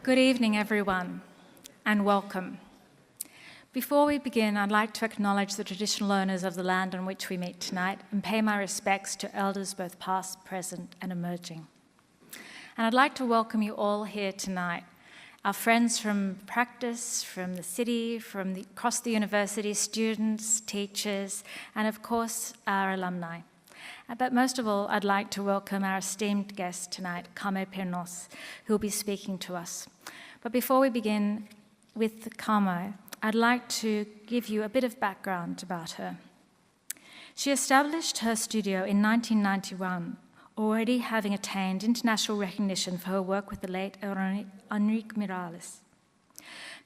Good evening, everyone, and welcome. Before we begin, I'd like to acknowledge the traditional owners of the land on which we meet tonight and pay my respects to elders both past, present, and emerging. And I'd like to welcome you all here tonight, our friends from practice, from the city, across the university, students, teachers, and of course, our alumni. But most of all, I'd like to welcome our esteemed guest tonight, Carme Pinós, who will be speaking to us. But before we begin with Carme, I'd like to give you a bit of background about her. She established her studio in 1991, already having attained international recognition for her work with the late Enric Miralles.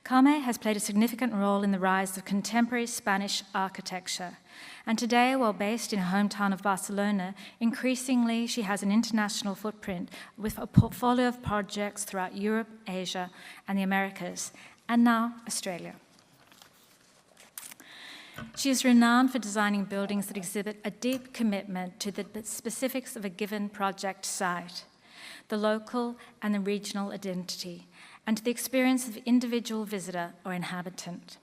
Carme has played a significant role in the rise of contemporary Spanish architecture, and today, while based in her hometown of Barcelona, increasingly she has an international footprint with a portfolio of projects throughout Europe, Asia, and the Americas, and now Australia. She is renowned for designing buildings that exhibit a deep commitment to the specifics of a given project site, the local and the regional identity, and to the experience of individual visitor or inhabitant.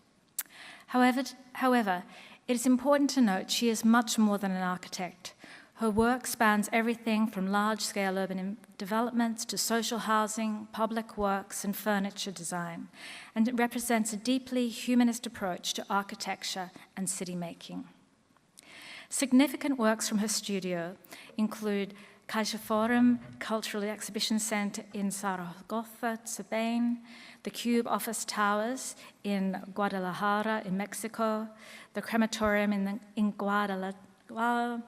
However, it is important to note she is much more than an architect. Her work spans everything from large-scale urban developments to social housing, public works, and furniture design, and it represents a deeply humanist approach to architecture and city-making. Significant works from her studio include CaixaForum Cultural Exhibition Centre in Zaragoza, Spain, the Cube Office Towers in Guadalajara, in Mexico, the crematorium in Guadalajara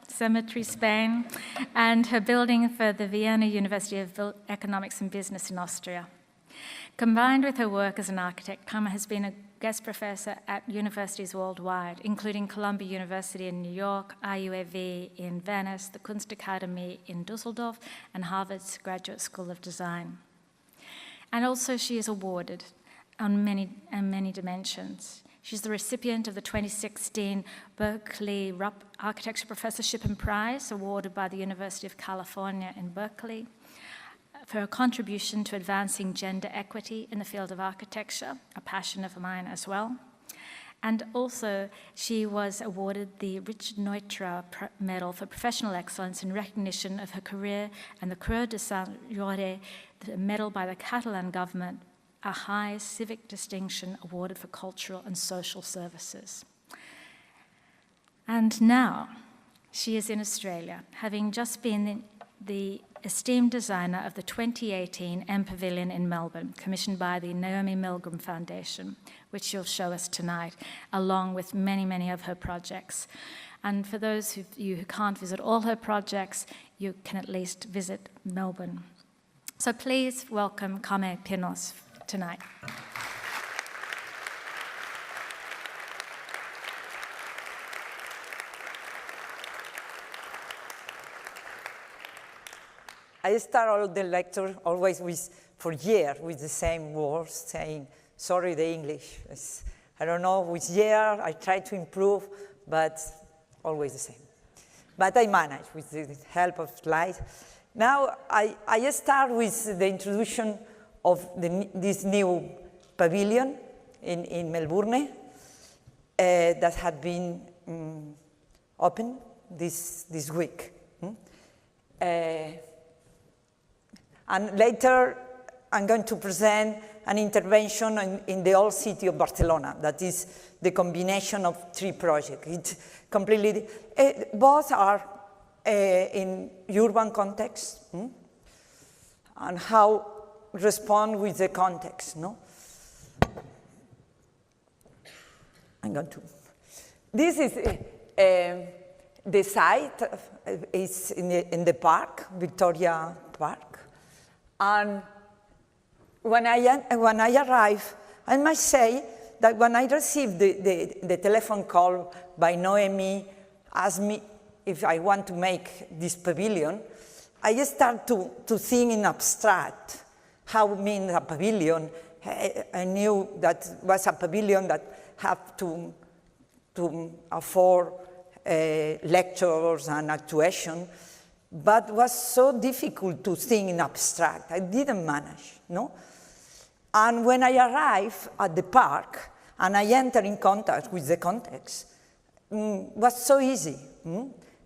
Cemetery, Spain, and her building for the Vienna University of Economics and Business in Austria. Combined with her work as an architect, Carme has been a guest professor at universities worldwide, including Columbia University in New York, IUAV in Venice, the Kunstakademie in Düsseldorf, and Harvard's Graduate School of Design. And also she is awarded on many dimensions. She's the recipient of the 2016 Berkeley Rupp Architecture Professorship and Prize, awarded by the University of California in Berkeley, for her contribution to advancing gender equity in the field of architecture, a passion of mine as well. And also, she was awarded the Richard Neutra Medal for Professional Excellence in recognition of her career, and the Creu de Sant Jordi, the medal by the Catalan government, a high civic distinction awarded for cultural and social services. And now, she is in Australia, having just been the esteemed designer of the 2018 M Pavilion in Melbourne, commissioned by the Naomi Milgram Foundation, which she'll show us tonight, along with many of her projects. And for those of you who can't visit all her projects, you can at least visit Melbourne. So please welcome Carme Pinós tonight. I start all the lecture always for years with the same words, saying, sorry, the English. I don't know which year, I try to improve, but always the same. But I manage with the help of slides. Now, I start with the introduction of this new pavilion in Melbourne that had been opened this week. And later, I'm going to present an intervention in the old city of Barcelona, that is the combination of three projects. It's completely, both are in urban context, and how respond with the context, no? I'm going to. This is the site is in the park, Victoria Park. And when I arrived, I must say that when I received the telephone call by Noemi, asked me if I want to make this pavilion, I start to think in abstract. How mean a pavilion? I knew that was a pavilion that had to afford lectures and actuation. but was so difficult to think in abstract. I didn't manage, no? And when I arrived at the park and I entered in contact with the context, was so easy.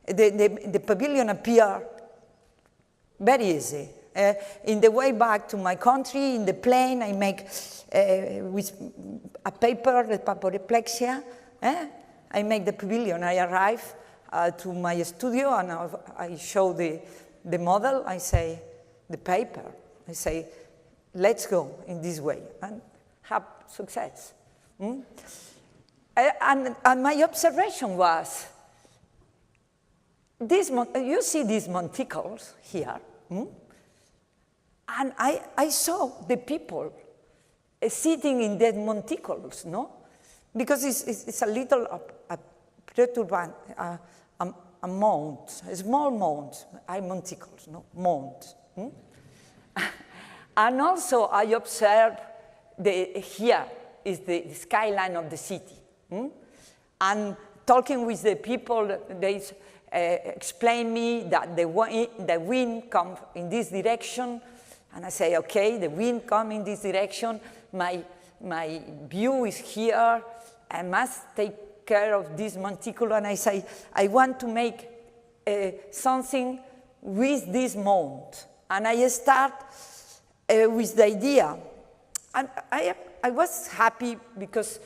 The pavilion appeared very easy. In the way back to my country, in the plane, I make with a paper, the paporeplexia, I make the pavilion. I arrive to my studio and I show the model. I say, the paper. I say, let's go in this way and have success. And my observation was, you see these monticles here, and I saw the people sitting in the monticles, no? Because it's a little perturbant, a mount, a small mount, monticles, no? Mount. And also I observed here is the skyline of the city. And talking with the people, they explain me that the wind comes in this direction, and I say, okay, the wind comes in this direction, my view is here, I must take care of this monticle, and I say, I want to make something with this mount. And I start with the idea. And I was happy because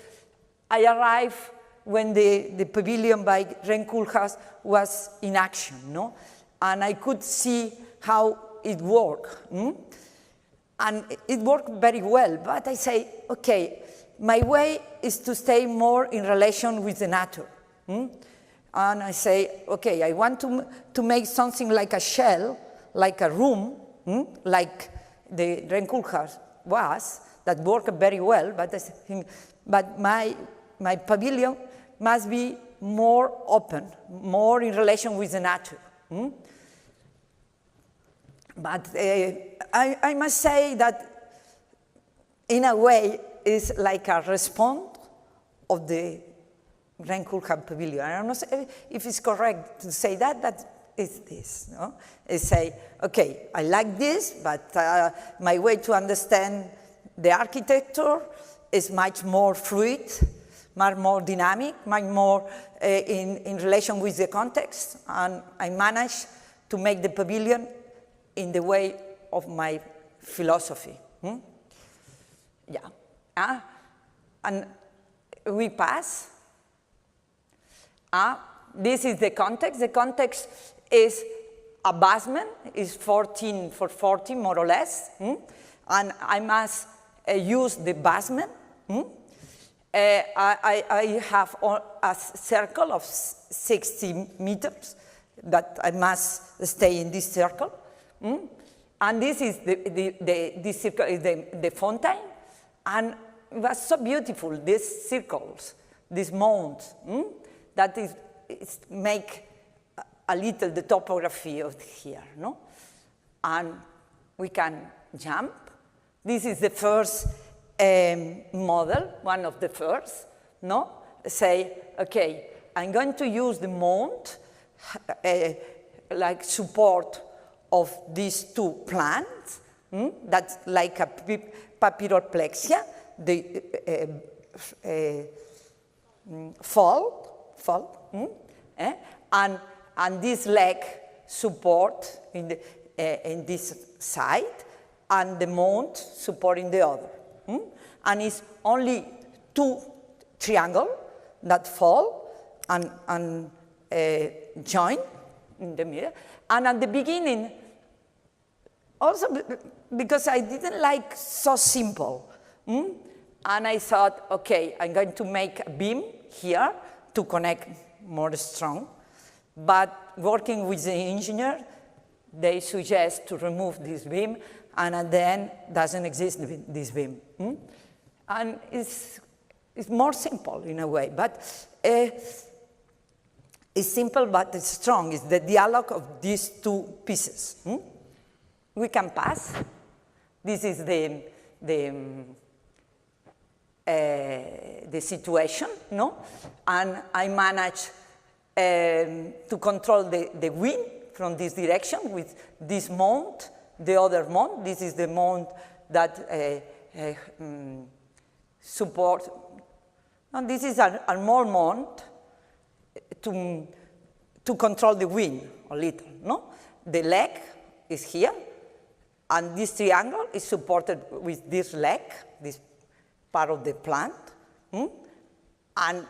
I arrived when the pavilion by Renkulhas was in action, no? And I could see how it worked. And it worked very well, but I say, okay, my way is to stay more in relation with the nature. And I say, okay, I want to make something like a shell, like a room, like the Renkulhas was, that worked very well, but I think, but my pavilion must be more open, more in relation with the nature. But I must say that, in a way, it's like a response of the Renkulhas pavilion. I don't know if it's correct to say that, but it's this. No? I say, okay, I like this, but my way to understand the architecture is much more fluid, much more dynamic, much more in relation with the context, and I managed to make the pavilion in the way of my philosophy. Yeah. And we pass. This is the context. The context is a basement, is 14 for 40, more or less. And I must use the basement. I have a circle of 60 meters that I must stay in this circle. And this is this circle is the fountain. And it was so beautiful, these circles, these mounds, that is make a little the topography of here, no? And we can jump. This is the first model, one of the first, no? Say, okay, I'm going to use the mount like support of these two plants. That's like a papyroplexia, the fold, and this leg support in this side, and the mount supporting the other. And it's only two triangles that fall and join in the middle. And at the beginning, also because I didn't like so simple, and I thought, okay, I'm going to make a beam here to connect more strong. But working with the engineer, they suggest to remove this beam, and then doesn't exist this beam. And it's more simple in a way, but it's simple, but it's strong. It's the dialogue of these two pieces. We can pass. This is the situation, no? And I manage to control the wind from this direction with this mount, the other mount. This is the mount that support, and this is a more mount to control the wind a little, no? The leg is here, and this triangle is supported with this leg, this part of the plant, and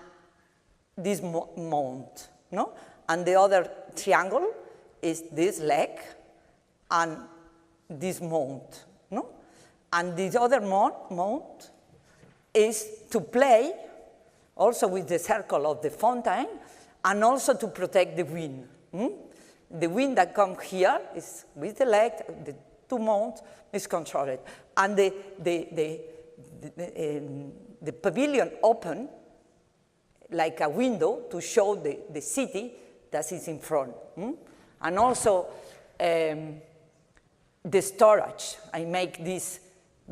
this mount, no? And the other triangle is this leg and this mount, no? And this other mount is to play also with the circle of the fountain and also to protect the wind. The wind that comes here is with the leg, the two mounts is controlled. And the pavilion open like a window to show the city that is in front. And also the storage. I make this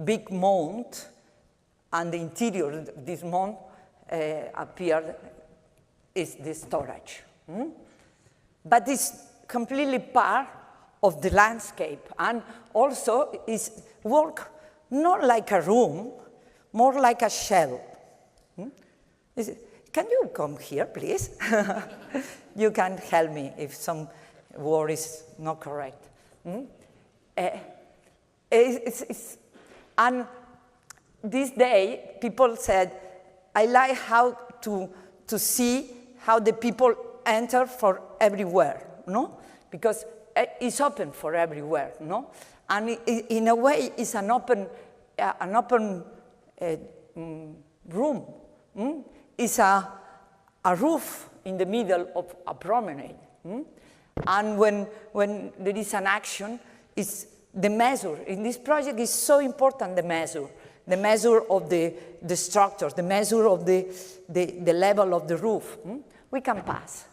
big mount, and the interior of this mount appear is the storage. But it's completely part of the landscape, and also is work not like a room, more like a shell. Can you come here, please? You can help me if some word is not correct. And this day, people said, I like how to see how the people enter for everywhere, no? Because it's open for everywhere, no? And in a way, it's an open room. It's a roof in the middle of a promenade. And when there is an action, it's the measure. In this project, is so important, the measure of the structures, the measure of the level of the roof. We can pass.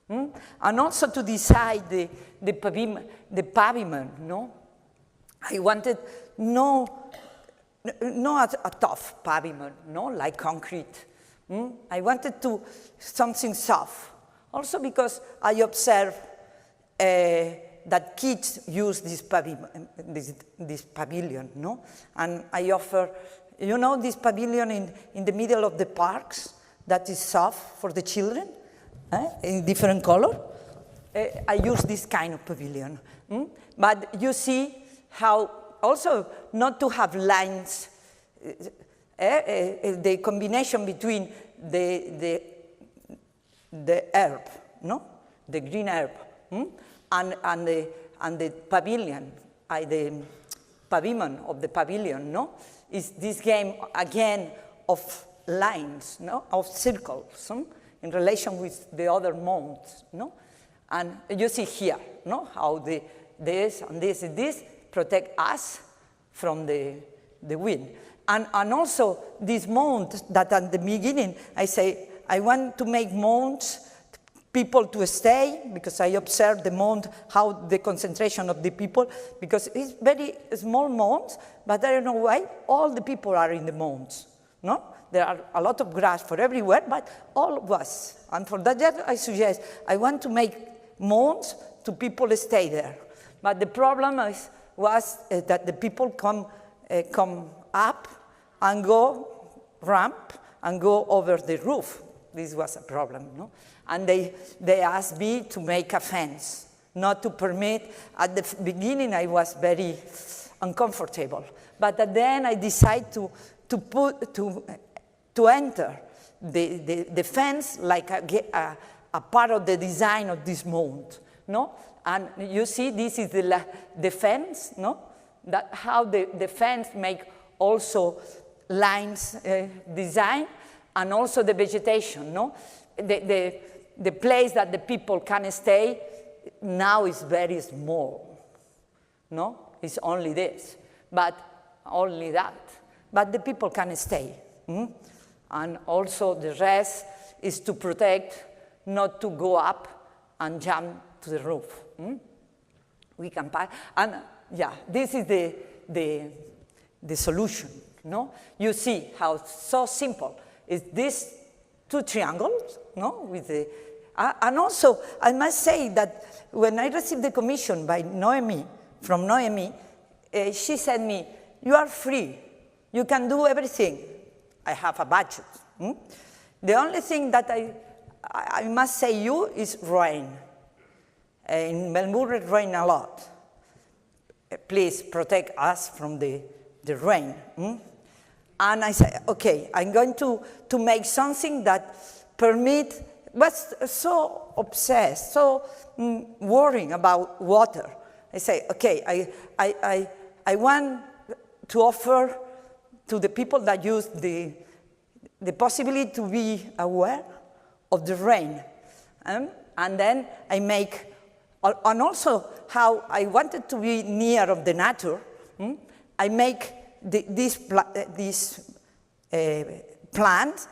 And also to decide the pavement, no? I wanted not a tough pavement, no, like concrete. I wanted something soft. Also because I observe that kids use this pavilion, no? And I offer, you know, this pavilion in the middle of the parks that is soft for the children, in different color. I use this kind of pavilion. But you see how also not to have lines, the combination between the herb, no? The green herb, and the pavilion, the pavement of the pavilion, no? Is this game again of lines, no? Of circles, in relation with the other mounts, no? And you see here, no? How this and this protect us from the wind. And also this mount that at the beginning I say, I want to make mounts, people to stay, because I observe the mount, how the concentration of the people, because it's very small mounts, but I don't know why all the people are in the mounts, no? There are a lot of grass for everywhere, but all of us. And for that I suggest, I want to make mounts to people stay there. But the problem was that the people come up and go ramp and go over the roof. This was a problem, no? And they asked me to make a fence, not to permit. At the beginning, I was very uncomfortable. But at the end, I decided to enter the fence like a part of the design of this mount, no? And you see, this is the fence, no? That how the fence make also lines design, and also the vegetation, no? The place that the people can stay now is very small, no? It's only this, but only that. But the people can stay. And also the rest is to protect, not to go up and jump to the roof. We can pass. And yeah, this is the solution, no? You see how so simple is this two triangles, no? With And also, I must say that when I received the commission by Noemi, from Noemi, she said me, you are free. You can do everything. I have a budget. The only thing that I must say you is rain. In Melbourne, it rains a lot. Please protect us from the rain. And I said, okay, I'm going to make something that was so obsessed, so worrying about water. I say, okay, I want to offer to the people that use the possibility to be aware of the rain. And then I make, and also how I wanted to be near of the nature, I make this plant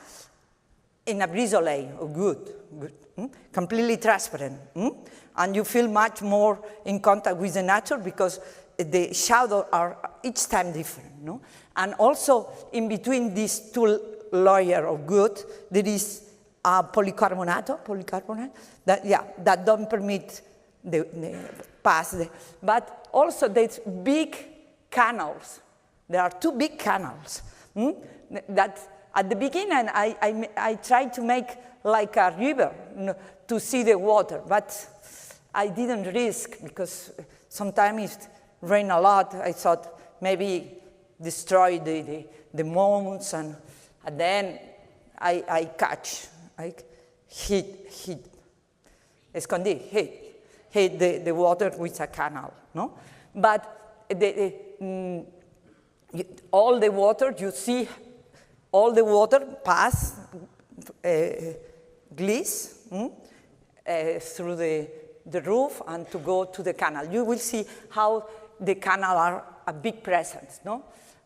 in a brise of wood, completely transparent. And you feel much more in contact with the nature because the shadows are each time different. No? And also, in between these two layers of wood, there is a polycarbonate that don't permit the pass. But also, there's big canals. There are two big canals that at the beginning I tried to make like a river to see the water, but I didn't risk because sometimes it rained a lot. I thought maybe destroy the mounds, and then I hit the water with a canal, no? But all the water, you see, all the water pass glass through the roof and to go to the canal. You will see how the canal are a big presence, no?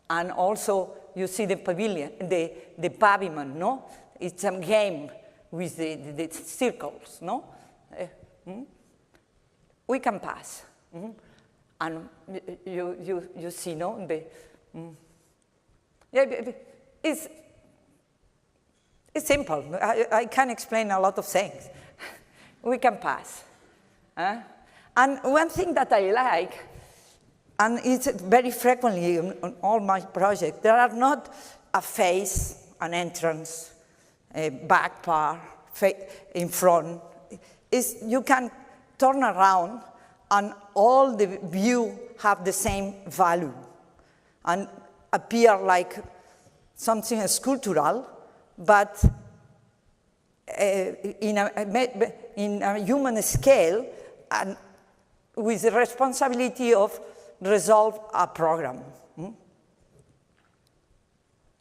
And also you see the pavilion, the pavement, no? It's a game with the circles, no? We can pass. And you see, no? It's simple. I can explain a lot of things. We can pass. And one thing that I like, and it's very frequently on all my projects, there are not a face, an entrance, a back part, in front. You can turn around and all the view have the same value and appear like something sculptural, but in a human scale and with the responsibility of resolve a program.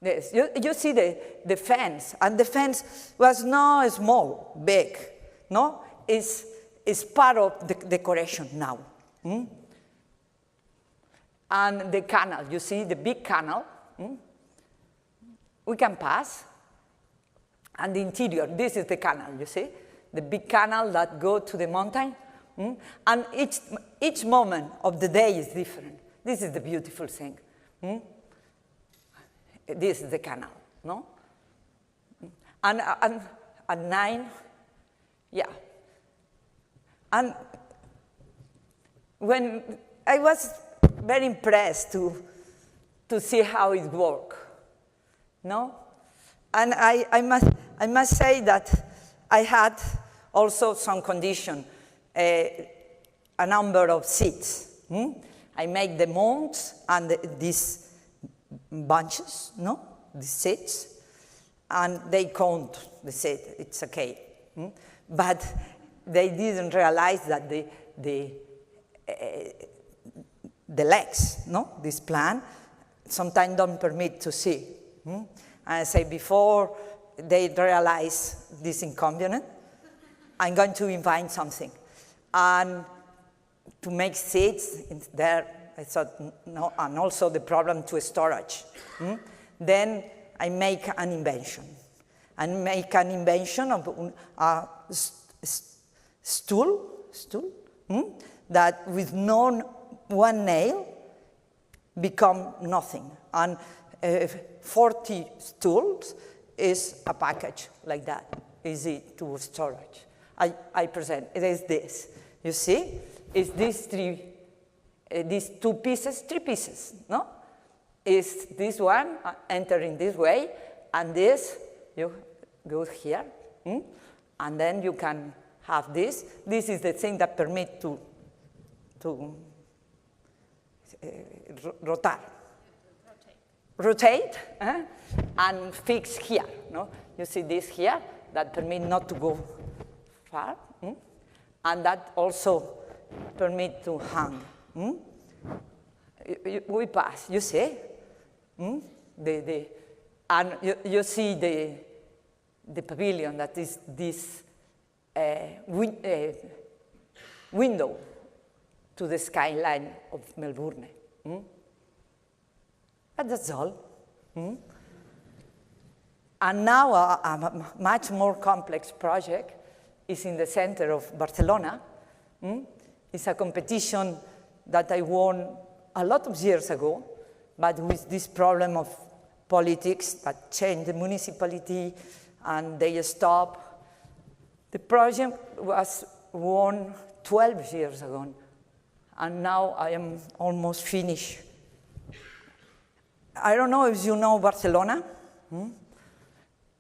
Yes, you see the fence, and the fence was not small, big, no? It's part of the decoration now. And the canal, you see the big canal, we can pass. And the interior, this is the canal, you see? The big canal that go to the mountain. And each moment of the day is different. This is the beautiful thing. This is the canal, no? And at 9, yeah. And when I was very impressed to see how it works, no? And I must say that I had also some condition, a number of seats. I make the mounds and these bunches, no? The seats, and they count the seat. It's okay. But they didn't realize that the legs, no? This plan, sometimes don't permit to see. And I say before they realize this inconvenient, I'm going to invent something. And to make seats there, I thought, no, and also the problem to storage. Then I make an invention. I make an invention of a stool that with one nail become nothing. And 40 stools is a package like that, easy to storage. I present. It is this. You see? It's these two pieces, three pieces, no? Is this one entering this way, and this, you go here, and then you can have this. This is the thing that permits to rotate, and fix here. No? You see this here that permit not to go far, and that also permit to hang. We pass. You see, and you see the pavilion that is this window to the skyline of Melbourne. But that's all. And now a much more complex project is in the center of Barcelona. It's a competition that I won a lot of years ago, but with this problem of politics that changed the municipality and they stopped. The project was won 12 years ago, and now I am almost finished. I don't know if you know Barcelona.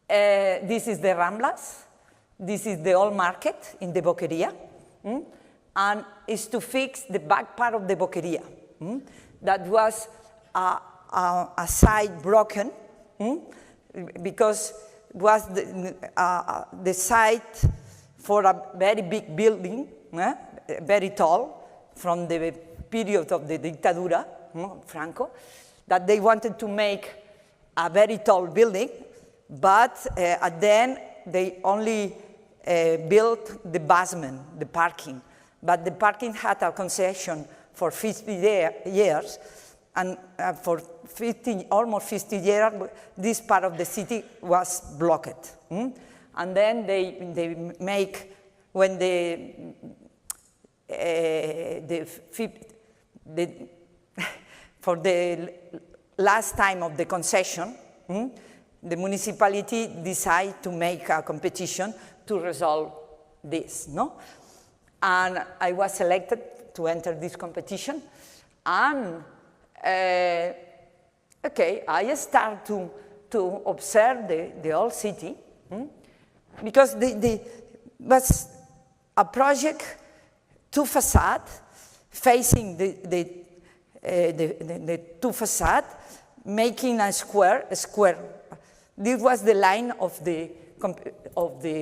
This is the Ramblas. This is the old market in the Boqueria. And it's to fix the back part of the Boqueria. That was a side broken because it was the site for a very big building, very tall, from the period of the dictadura, Franco, that they wanted to make a very tall building, but at the end they only built the basement, the parking. But the parking had a concession for 50 years, and for almost 50 years, this part of the city was blocked. And then they make, when for the last time of the concession, the municipality decided to make a competition to resolve this, no? And I was selected to enter this competition, and okay, I start to observe the old city, because there was a project, two facades, facing the two facades, making a square. This was the line of the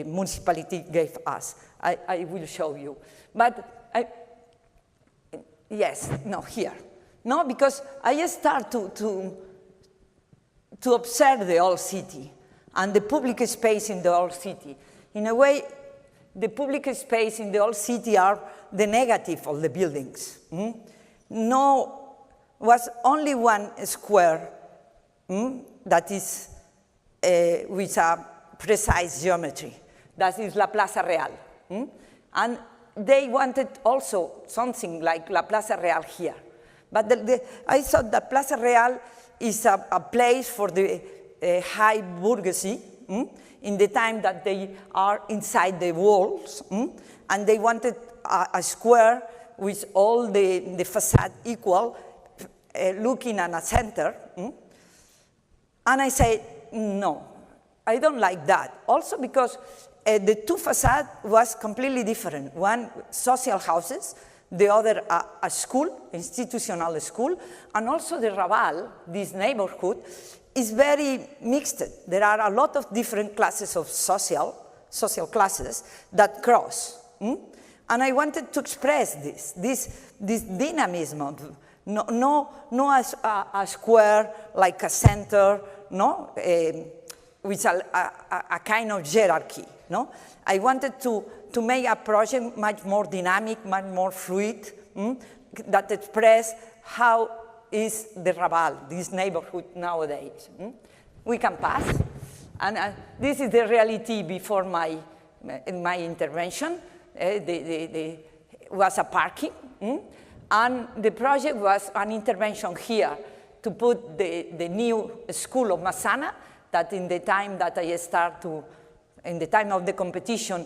municipality gave us. I will show you. But yes, no, here. No, because I start to observe the old city and the public space in the old city. In a way, the public space in the old city are the negative of the buildings. No, was only one square that is with a precise geometry. That is La Plaza Real. And they wanted also something like La Plaza Real here. But I thought that Plaza Real is a place for the high bourgeoisie in the time that they are inside the walls. And they wanted a square with all the facade equal, looking at a center. And I said, no, I don't like that. Also because the two facades was completely different. One, social houses, the other, a school, institutional school, and also the Raval, this neighborhood, is very mixed. There are a lot of different classes of social classes that cross. And I wanted to express this dynamism of no a square like a center, no, with a kind of hierarchy. No, I wanted to make a project much more dynamic, much more fluid, that express how is the Raval, this neighborhood nowadays. We can pass, and this is the reality before my intervention. Was a parking, and the project was an intervention here to put the new school of Massana, that in the time that I start in the time of the competition,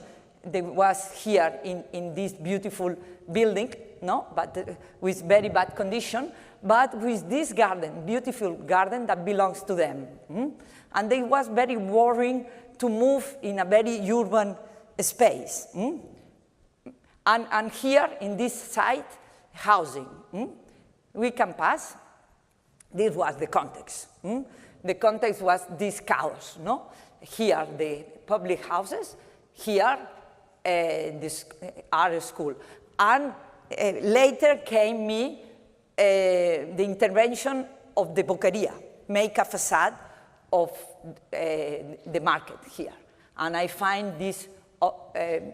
they was here in this beautiful building, no, but with very bad condition, but with this garden, beautiful garden that belongs to them. And they was very worrying to move in a very urban space. And here in this site, housing. We can pass. This was the context. The context was this chaos, no? Here, the public houses, here, this art school. And later came the intervention of the Boqueria, make a facade of the market here. And I find this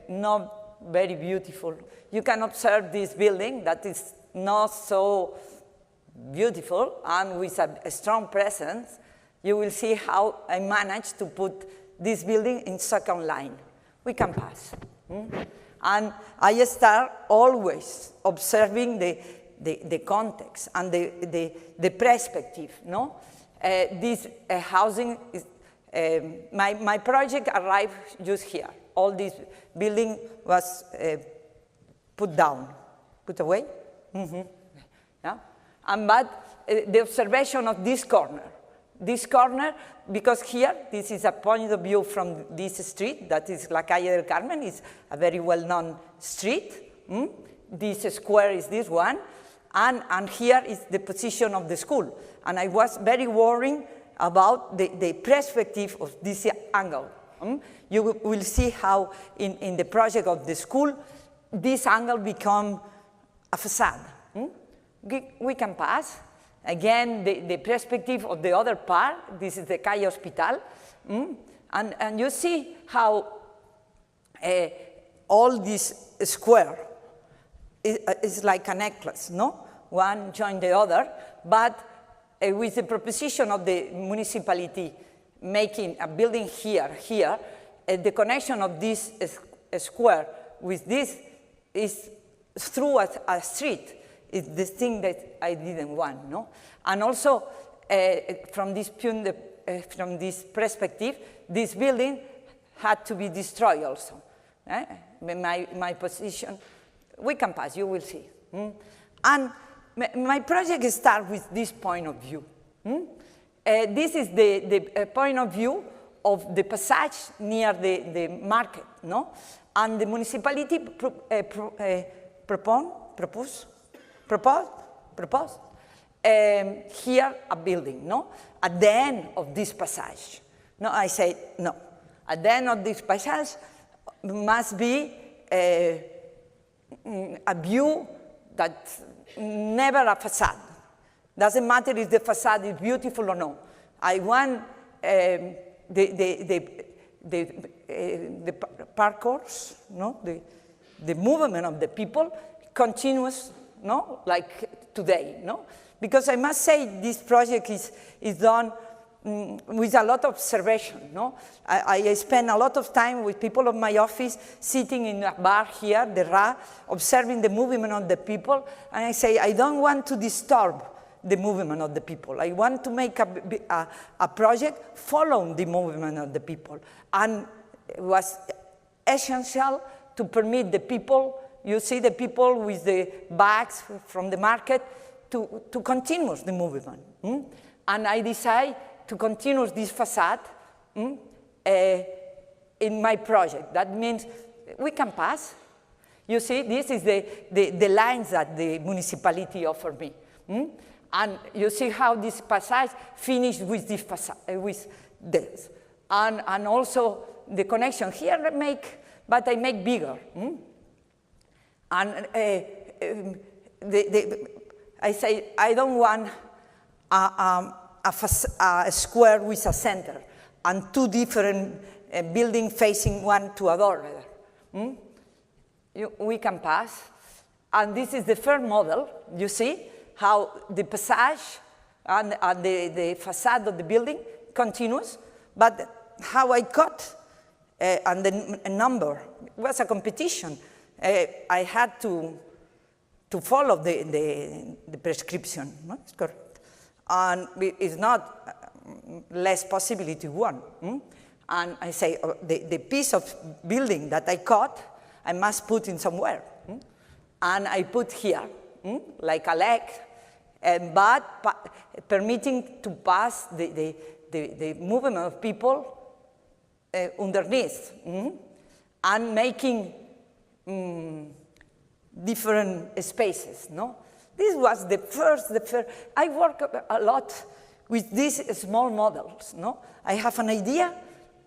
not very beautiful. You can observe this building that is not so beautiful, and with a strong presence, you will see how I managed to put this building in second line. We can pass. And I start always observing the context and the perspective, no? This housing is, my project arrived just here. All this building was put down, put away. Yeah? But the observation of this corner, because here, this is a point of view from this street, that is La Calle del Carmen, is a very well-known street. This square is this one, and here is the position of the school. And I was very worried about the perspective of this angle. You will see how in the project of the school, this angle become a facade. We can pass. Again, the perspective of the other part, this is the Calle Hospital. And you see how all this square is like a necklace, no? One join the other, but with the proposition of the municipality making a building here, the connection of this square with this is through a street. It's the thing that I didn't want, no? And also, from this perspective, this building had to be destroyed also. My position, we can pass, you will see. And my project starts with this point of view. This is the point of view of the passage near the market, no? And the municipality proposed here a building, no? At the end of this passage. No, I say no. At the end of this passage must be a view that never a facade. Doesn't matter if the facade is beautiful or no. I want the parcours, no? The movement of the people continuous, no? Like today, no? Because I must say this project is done with a lot of observation, no? I spend a lot of time with people of my office sitting in a bar here, the RA, observing the movement of the people, and I say, I don't want to disturb the movement of the people. I want to make a project following the movement of the people. And it was essential to permit the people, you see the people with the bags from the market, to continue the movement. And I decide to continue this facade in my project. That means we can pass. You see, this is the lines that the municipality offered me. And you see how this passage finished with this facade, with this. And also the connection here but I make bigger. And I say, I don't want a square with a center and two different buildings facing one to another. We can pass. And this is the first model, you see, how the passage and the facade of the building continues, but how I cut and the number was a competition. I had to follow the prescription, no? It's correct. And it's not less possibility one. And I say, the piece of building that I cut, I must put in somewhere. And I put here, like a leg, but permitting to pass the movement of people underneath, and making different spaces, no? This was the first, I work a lot with these small models, no? I have an idea,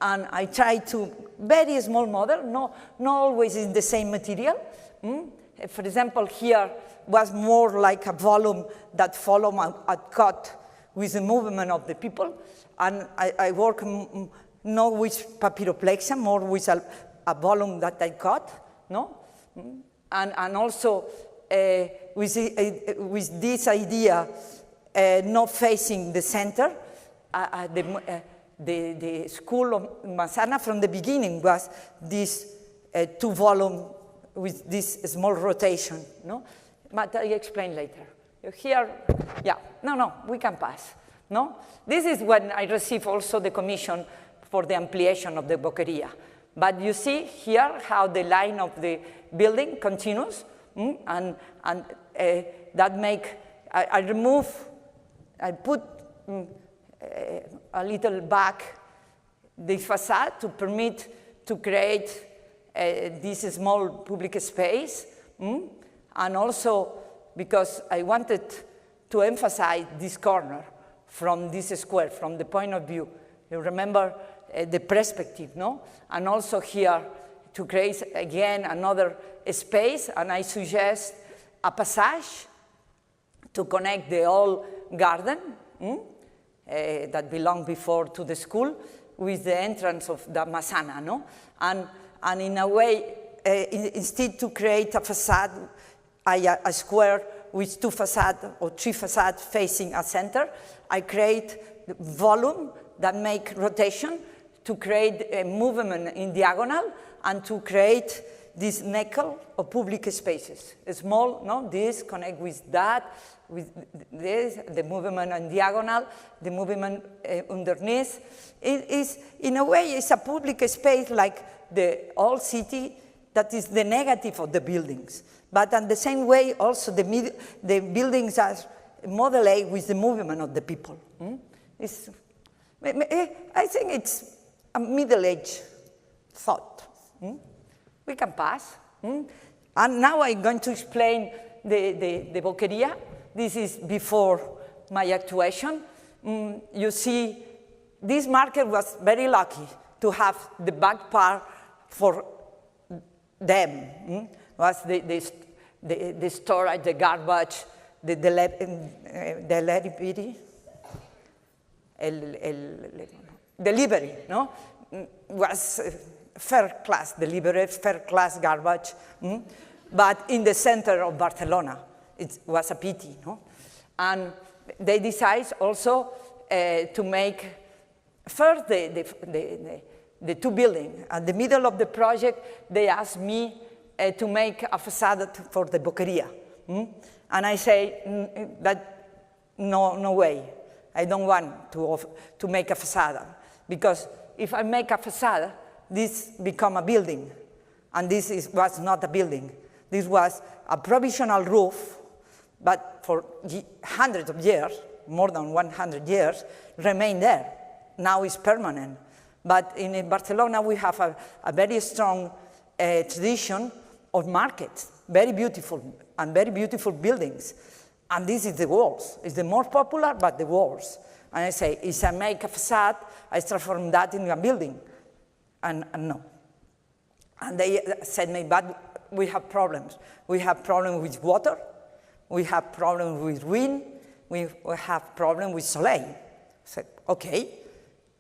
and I try to, very small model, not always in the same material. For example, here was more like a volume that followed a cut with the movement of the people, and I work not with papyroplexia, more with a volume that I cut, no? And also with this idea, not facing the center, the school of Massana from the beginning was this two volume with this small rotation, no? But I explain later. Here, yeah, no, we can pass, no? This is when I receive also the commission for the ampliation of the Boqueria. But you see here how the line of the building continues, and that make, I put a little back the facade to permit to create this small public space, and also because I wanted to emphasize this corner from this square, from the point of view. You remember the perspective, no? And also here to create again another space, and I suggest a passage to connect the old garden that belonged before to the school with the entrance of the Massana, no? And in a way, instead to create a facade, a square with two facades or three facades facing a center, I create volume that make rotation to create a movement in diagonal and to create this necklace of public spaces. Small, no, this connect with that, with this, the movement in diagonal, the movement underneath. It is, in a way, it's a public space like the old city that is the negative of the buildings. But in the same way, also the buildings are modeled with the movement of the people. I think it's a middle-aged thought. We can pass. And now I'm going to explain the Boqueria. This is before my actuation. You see, this market was very lucky to have the back part for them. Was the storage, the garbage, the delivery, no? Was first class garbage, but in the center of Barcelona. It was a pity, no? And they decide also to make first the two buildings. At the middle of the project, they asked me to make a facade for the Boqueria. And I say that no way. I don't want to make a facade, because if I make a facade, this become a building, and this was not a building. This was a provisional roof, but for hundreds of years, more than 100 years, remained there. Now it's permanent. But in Barcelona, we have a very strong tradition of markets, very beautiful, and very beautiful buildings. And this is the walls. It's the more popular, but the walls. And I say, if I make a facade, I transform that into a building. And no. And they said me, but we have problems. We have problems with water. We have problems with wind. We have problems with soleil. I said, okay,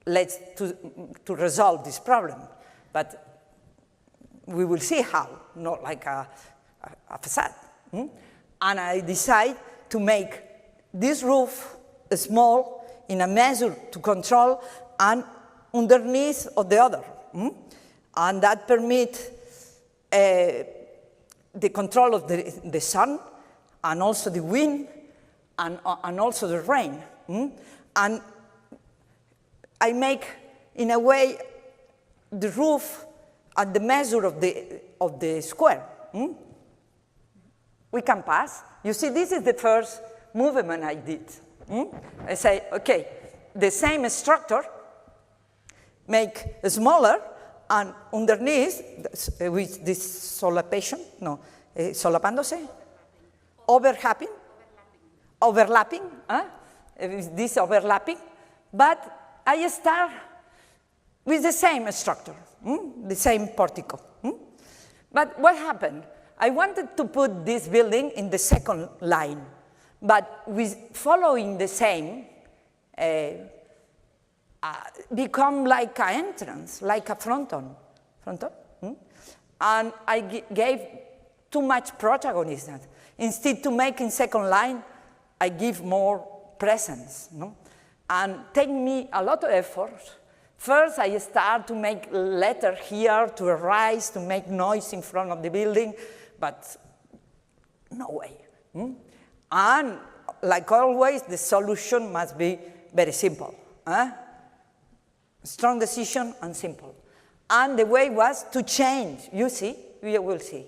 let's to resolve this problem. But we will see how, not like a facade. And I decide to make this roof small in a measure to control and underneath of the other. And that permits the control of the sun and also the wind and also the rain. And I make, in a way, the roof at the measure of the square. We can pass. You see, this is the first movement I did. I say, okay, the same structure, make smaller, and underneath, with this solapation, solapándose, overlapping, this overlapping, but I start with the same structure, the same portico. But what happened? I wanted to put this building in the second line, but with following the same, become like an entrance, like a fronton. And I gave too much protagonism. Instead to make in second line, I give more presence. And take me a lot of effort. First, I start to make letter here to arise, to make noise in front of the building, but no way. And like always, the solution must be very simple. Strong decision and simple. And the way was to change. You see, we will see.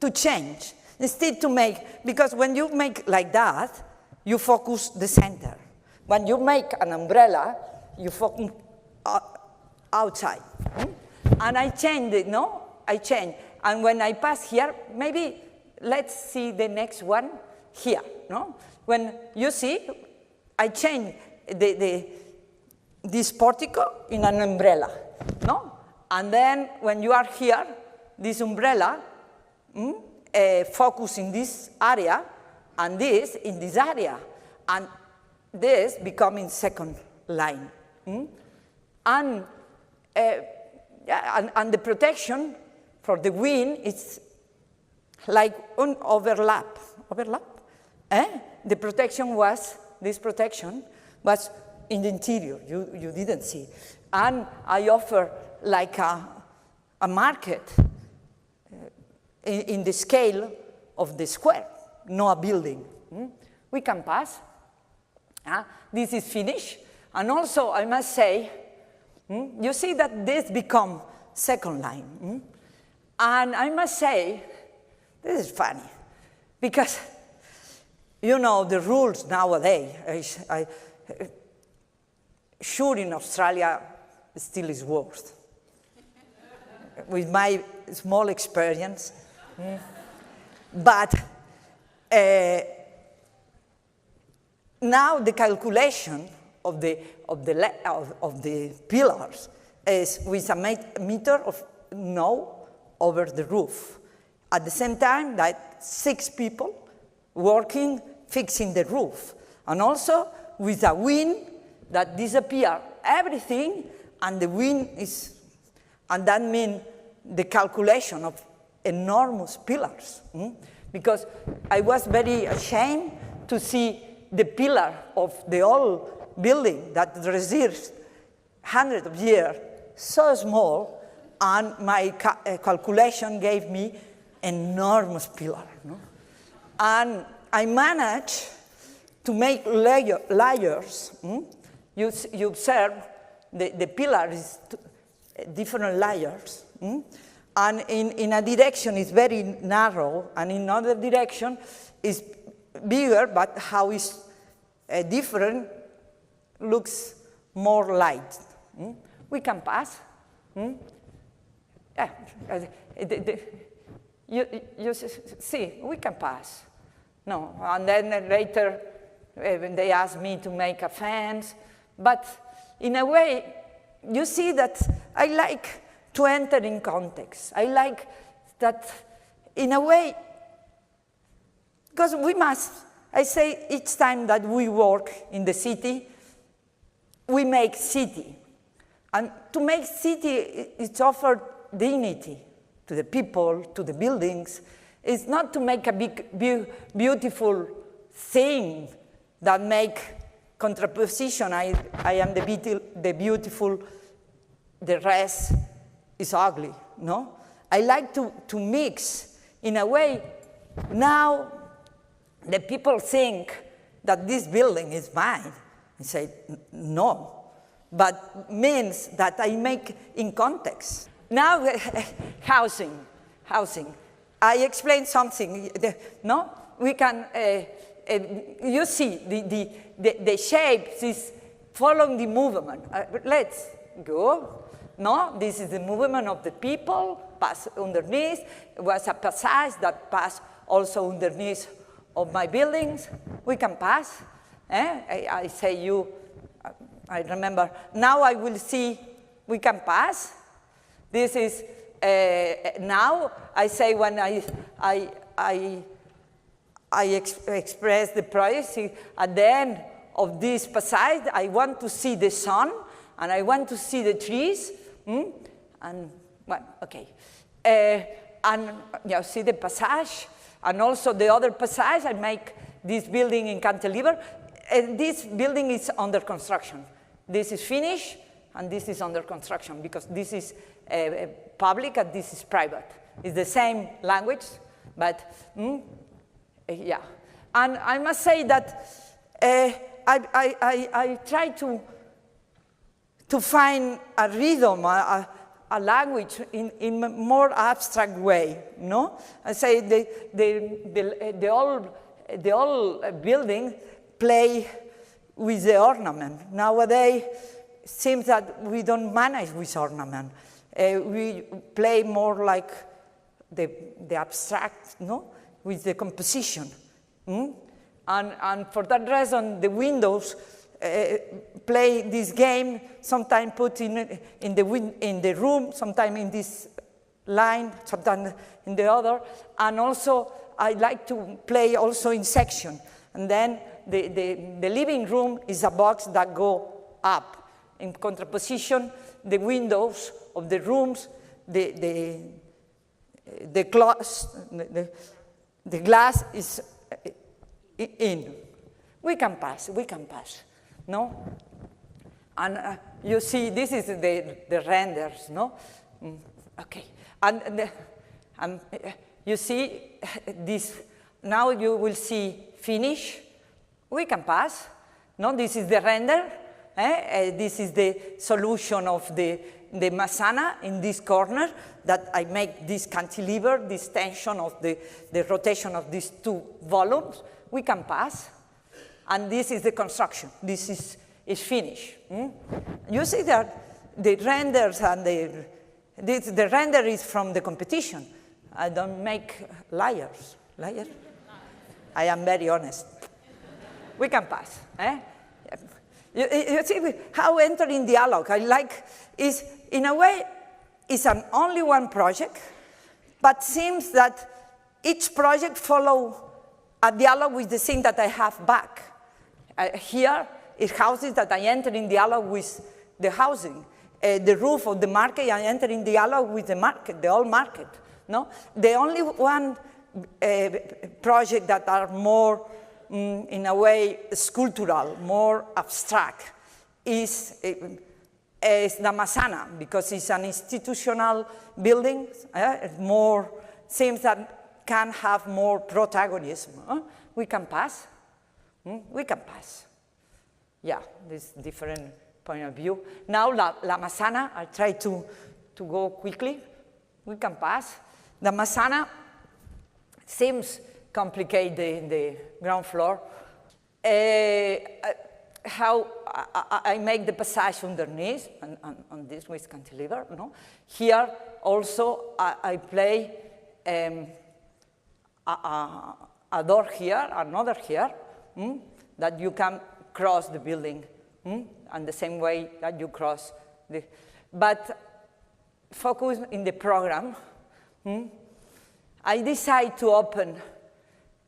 To change. Instead to make, because when you make like that, you focus the center. When you make an umbrella, you focus outside. And I changed it, I changed. And when I pass here, maybe let's see the next one here, When you see, I change this portico in an umbrella, And then when you are here, this umbrella focus in this area, and this in this area, and this becoming second line. And the protection for the wind is like an overlap. The protection was, this protection was in the interior, you didn't see. And I offer like a market in the scale of the square, no a building. We can pass. This is finished. And also, I must say, you see that this become second line. And I must say, this is funny, because the rules nowadays, sure in Australia still is worse. With my small experience. But now the calculation of the pillars is with a meter of over the roof. At the same time, that 6 people working, fixing the roof. And also with a wind that disappear everything, and the wind is, and that means the calculation of enormous pillars. Because I was very ashamed to see the pillar of the old building that resists hundreds of years, so small, and my calculation gave me enormous pillar. And I managed to make layers. You observe the pillar is different layers. And in a direction is very narrow, and in another direction is bigger, but how is different looks more light. We can pass. Yeah. You see, we can pass. No, and then later they asked me to make a fence, but in a way, you see that I like to enter in context. I like that, in a way, because we must, I say each time that we work in the city, we make city. And to make city, it's offered dignity to the people, to the buildings. It's not to make a big, beautiful thing that make contraposition. I am the beautiful, the rest is ugly, no? I like to mix. In a way, now the people think that this building is mine. I say, no. but means that I make in context. Now, housing. I explained something, no? We can, you see, the shapes is following the movement. Let's go. No, this is the movement of the people, pass underneath. It was a passage that passed also underneath of my buildings. We can pass. I say you, I remember. Now I will see, we can pass. This is, now I say when I express the privacy, at the end of this passage, I want to see the sun, and I want to see the trees, and, well, okay. And you see the passage, and also the other passage, I make this building in cantilever, and this building is under construction. This is finished, and this is under construction, because this is public and this is private. It's the same language, but yeah. And I must say that I try to find a rhythm, a language in a more abstract way, no? I say the old building play with the ornament. Nowadays, it seems that we don't manage with ornament. We play more like the abstract, no? With the composition. And for that reason, the windows play this game, sometimes put in the room, sometimes in this line, sometimes in the other. And also, I like to play also in section. And then the living room is a box that go up. In contraposition, the windows of the rooms, the glass is in. We can pass, no? And you see, this is the renders, no? Okay, and you see this, now you will see finish. We can pass, no? This is the render. This is the solution of the masana in this corner that I make this cantilever, this tension of the rotation of these two volumes. We can pass. And this is the construction. This is finished. You see that the renders and the render is from the competition. I don't make liars. Liar? I am very honest. We can pass. You see how entering dialogue, I like, is in a way, it's an only one project, but seems that each project follow a dialogue with the thing that I have back. Here is houses that I enter in dialogue with the housing. The roof of the market, I enter in dialogue with the market, the old market. No? The only one project that are more, in a way, sculptural, more abstract, is the Masana, because it's an institutional building, more things that can have more protagonism. We can pass. We can pass. Yeah, this different point of view. Now, La Masana, I'll try to go quickly. We can pass. The Masana seems complicated, the ground floor. How I make the passage underneath, on this with cantilever. No? Here, also, I play a door here, another here, that you can cross the building, and the same way that you cross the. But focus in the program. I decide to open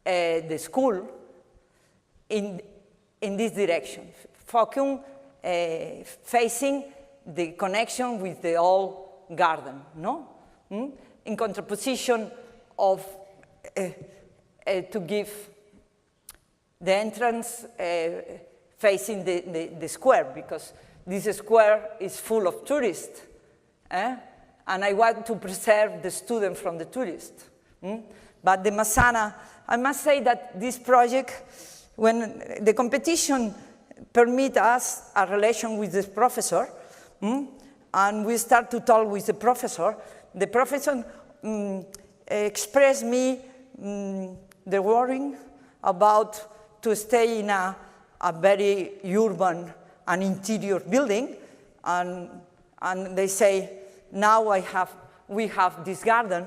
the school in this direction, focus facing the connection with the old garden, no? In contraposition of to give the entrance facing the square, because this square is full of tourists, and I want to preserve the student from the tourist. But the Masana, I must say that this project, when the competition permit us a relation with the professor, and we start to talk with the professor. The professor expressed me the worry about to stay in a very urban and interior building, and they say, now we have this garden,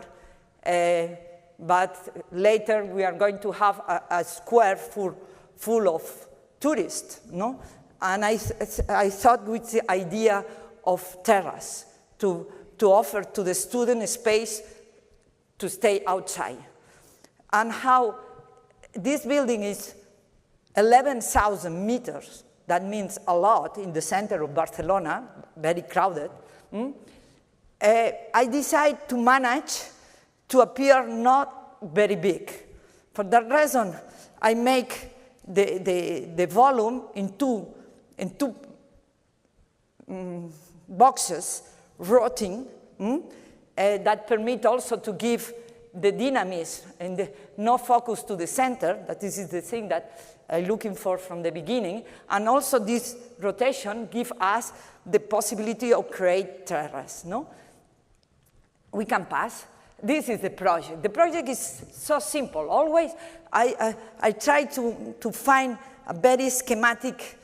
but later we are going to have a square full of tourists, no? And I thought with the idea of terrace to offer to the student a space to stay outside. And how this building is 11,000 meters, that means a lot in the center of Barcelona, very crowded. I decided to manage to appear not very big. For that reason, I make the volume in two boxes, rotating, that permit also to give the dynamism and no focus to the center. That this is the thing that I'm looking for from the beginning. And also this rotation gives us the possibility of create terrace, no? We can pass. This is the project. The project is so simple. Always I try to find a very schematic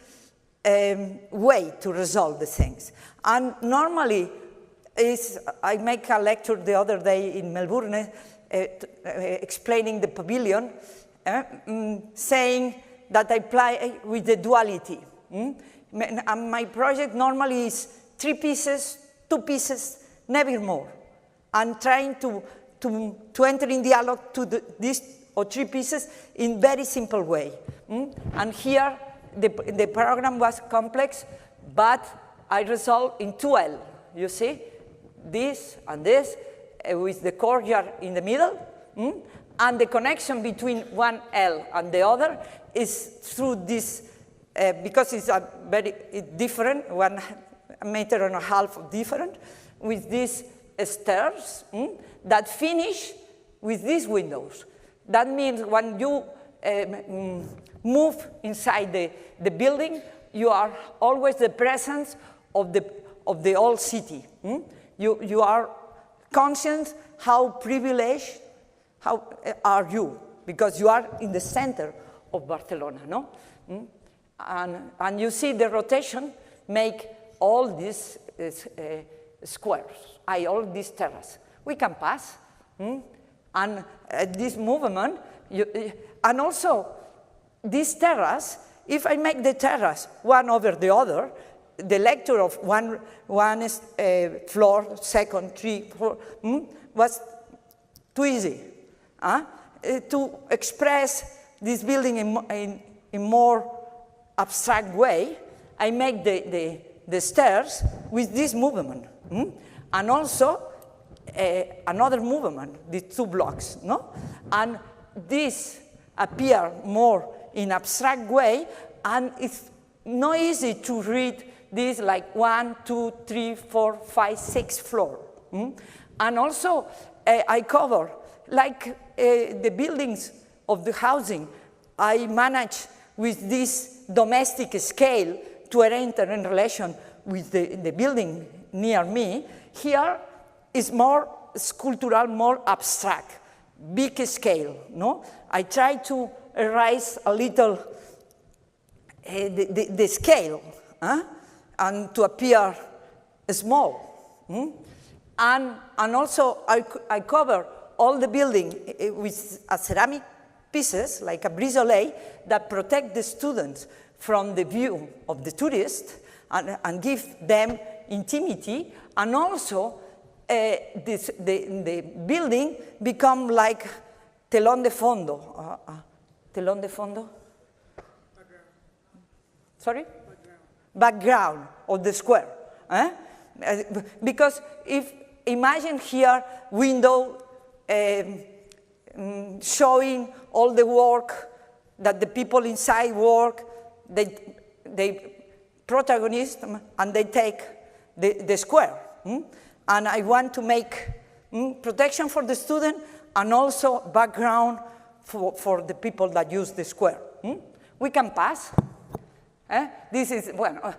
way to resolve the things. And normally, I make a lecture the other day in Melbourne explaining the pavilion, saying that I play with the duality. And my project normally is 3 pieces, 2 pieces, never more. And trying to enter in dialogue to these or 3 pieces in very simple way. And here, the program was complex, but I resolved in 2L, you see? This and this, with the courtyard in the middle, and the connection between one L and the other is through this, because it's a very different, 1.5 meters different, with these stairs that finish with these windows. That means when you move inside the building, you are always the presence of the old city. You are conscious how privileged are you, because you are in the center of Barcelona, no? And you see the rotation make all these squares, all these terraces. We can pass, and this movement, and also this terrace, if I make the terrace one over the other, the lecture of one floor, second, 3, 4, was too easy to express this building in more abstract way. I make the stairs with this movement, and also another movement, the 2 blocks, no? And this appear more in abstract way, and it's not easy to read this like 1, 2, 3, 4, 5, 6 floor. And also I cover, like the buildings of the housing, I manage with this domestic scale to enter in relation with the building near me. Here is more sculptural, more abstract, big scale, no? I try to raise a little the scale, and to appear small. And also I cover all the building with a ceramic pieces, like a brise-soleil, that protect the students from the view of the tourists and give them intimacy. And also the building become like telón de fondo. Telón de fondo? Sorry? Background of the square. Because if imagine here window showing all the work that the people inside work, they protagonist and they take the square. And I want to make protection for the student and also background for the people that use the square. We can pass. This is, well,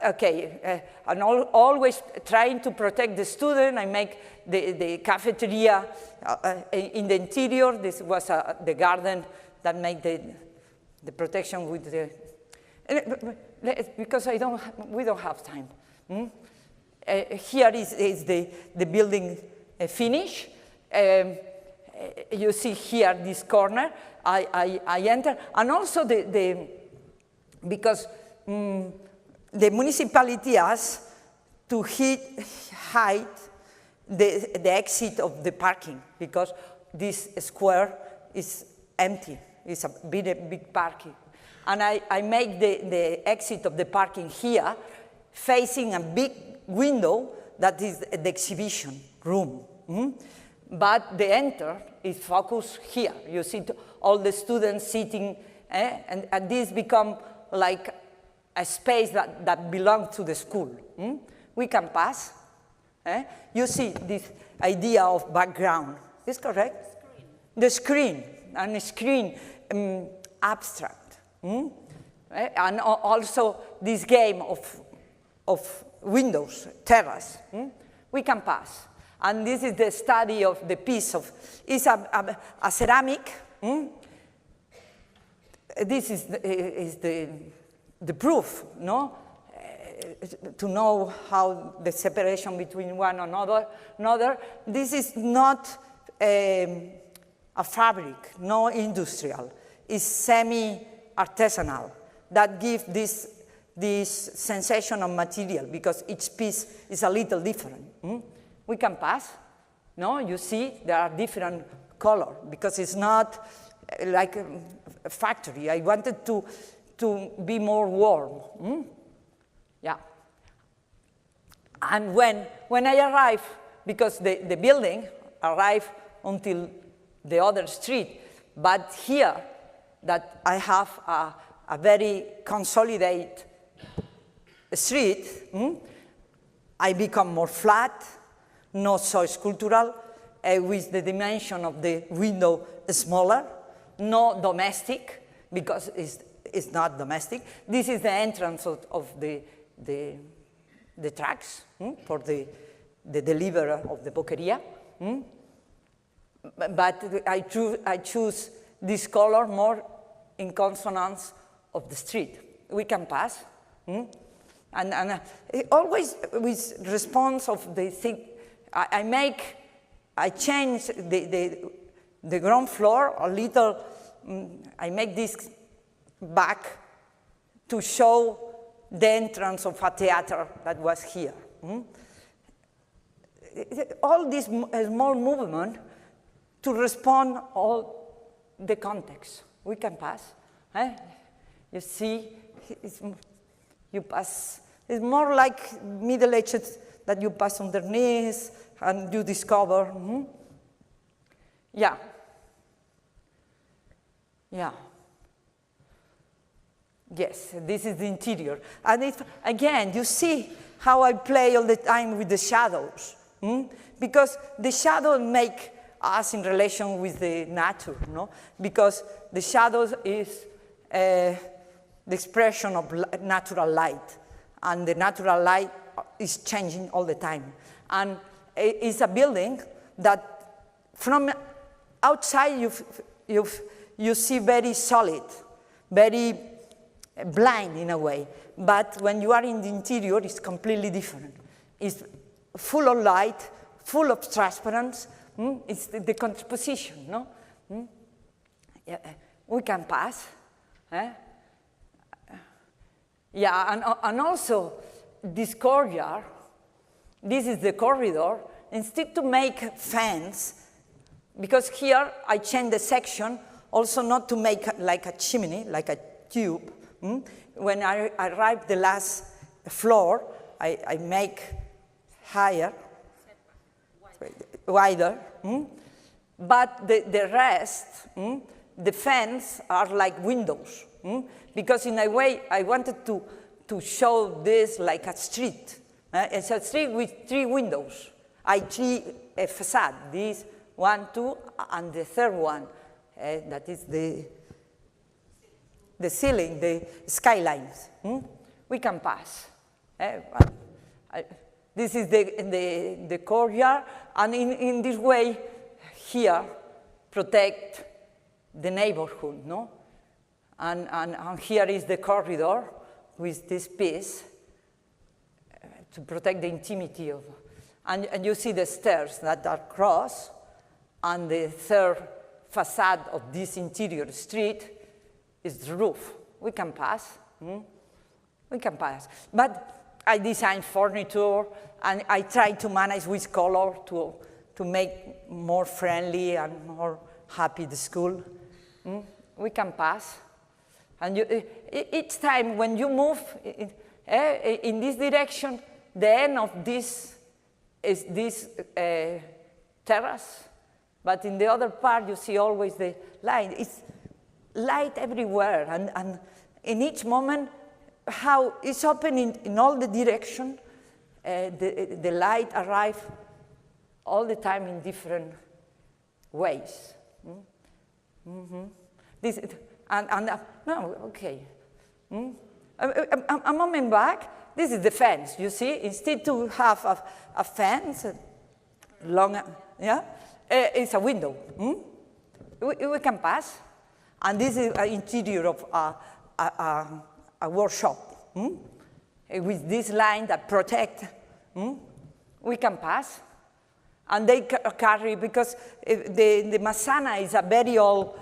okay, and always trying to protect the student. I make the cafeteria in the interior. This was the garden that made the protection with the, because we don't have time. Here is the building finish. You see here this corner. I enter, and also because the municipality has to hide the exit of the parking, because this square is empty. It's a big parking. And I make the exit of the parking here, facing a big window that is the exhibition room. But the enter is focused here. You see all the students sitting, and this become like a space that belongs to the school. We can pass. You see this idea of background. Is correct? The screen, and the screen abstract. And also this game of windows, terrace. We can pass. And this is the study of the piece of, it's a ceramic. This is the proof, no? To know how the separation between one and another. This is not a fabric, no industrial. It's semi-artisanal that gives this sensation of material, because each piece is a little different. We can pass. No, you see there are different colors, because it's not like a factory. I wanted to be more warm. Yeah. And when I arrive, because the building arrived until the other street, but here that I have a very consolidated street, I become more flat, not so sculptural, with the dimension of the window smaller, no domestic, because it's not domestic. This is the entrance of the trucks for the delivery of the boqueria. But I choose this color more in consonance of the street. We can pass. And always with response of the thing, I change the ground floor a little. I make this back to show the entrance of a theater that was here. All this small movement to respond all the context. We can pass. You see, you pass. It's more like middle-aged that you pass underneath and you discover. Yeah. Yeah. Yes, this is the interior. And again, you see how I play all the time with the shadows. Because the shadows make us in relation with the nature, no? Because the shadows is the expression of natural light. And the natural light is changing all the time. And it's a building that from outside you see very solid, very blind in a way. But when you are in the interior, it's completely different. It's full of light, full of transparency. It's the composition, no? Yeah, we can pass. Yeah, and also this courtyard, this is the corridor. Instead to make fence, because here I change the section, also not to make like a chimney, like a tube. When I arrive the last floor, I make higher, wider. But the rest, the fence are like windows. Because in a way, I wanted to show this like a street. It's a street with 3 windows. A facade, this, 1, 2, and the third one, that is the ceiling, the skylines. We can pass. This is the courtyard, and in this way, here, protect the neighborhood, no? And here is the corridor with this piece to protect the intimity of, and you see the stairs that are crossed, and the third facade of this interior street is the roof. We can pass. We can pass. But I designed furniture, and I try to manage with color to make more friendly and more happy the school. We can pass. And each time when you move in this direction, the end of this is this terrace. But in the other part, you see always the light. It's light everywhere. And in each moment, how it's open in all the direction, the light arrives all the time in different ways. This, no, okay. A moment back, this is the fence, you see? Instead to have a fence, long, yeah, it's a window. We can pass. And this is an interior of a workshop with this line that protect. We can pass. And they carry, because the Massana is a very old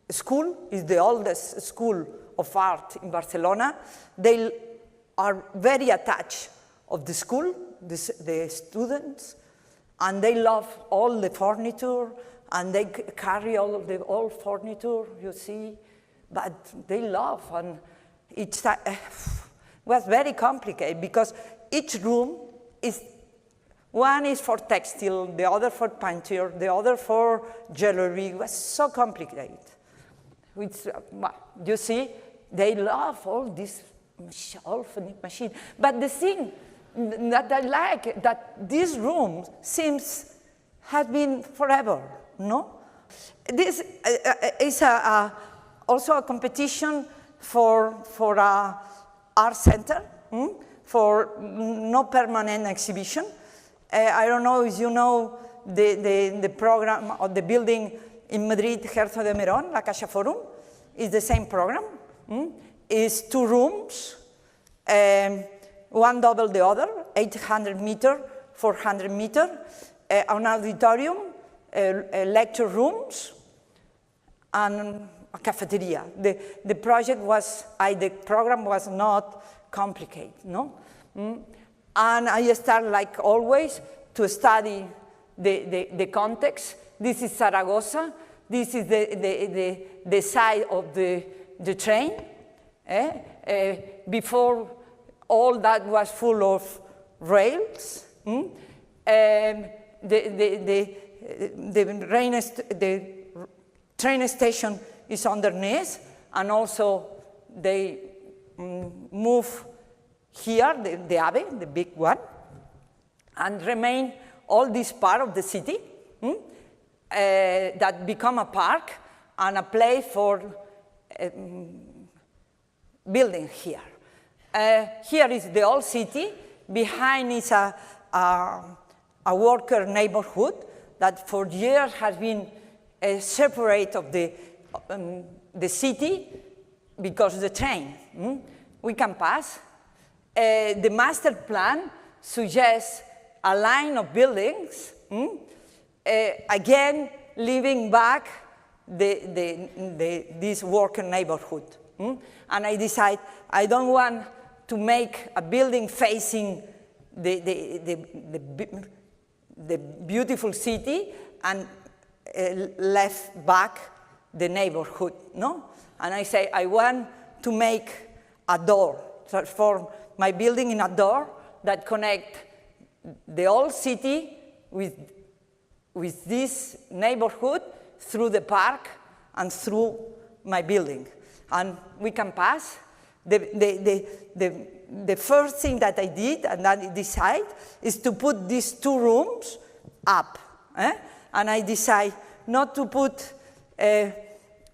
school, is the oldest school of art in Barcelona. They are very attached of the school, the students, and they love all the furniture, and they carry all of the old furniture, you see, but they love, and it was very complicated, because each room is, one is for textile, the other for painter, the other for jewelry. It was so complicated. You see, they love all this machine. But the thing that I like, that this room seems has been forever, no? This is also a competition for an art center, for no permanent exhibition. I don't know if you know the program or the building in Madrid, Herzo de Merón, La Caixa Forum, is the same program. It's 2 rooms, one double the other, 800 meter, 400 meter, an auditorium, lecture rooms, and a cafeteria. The program was not complicated, no? And I start, like always, to study the context. This is Zaragoza. This is the side of the train. Before, all that was full of rails. The train station is underneath, and also they move here, the Ave, the big one, and remain all this part of the city that become a park and a place for building here. Here is the old city. Behind is a worker neighborhood that for years has been separate of the city because of the train. We can pass. The master plan suggests a line of buildings, again leaving back this worker neighborhood. And I decide I don't want to make a building facing the beautiful city and left back the neighborhood, no? And I say I want to make a door, transform my building in a door that connect the old city with this neighborhood through the park and through my building. And we can pass. The first thing that I did and that I decided is to put these 2 rooms up. And I decide not to put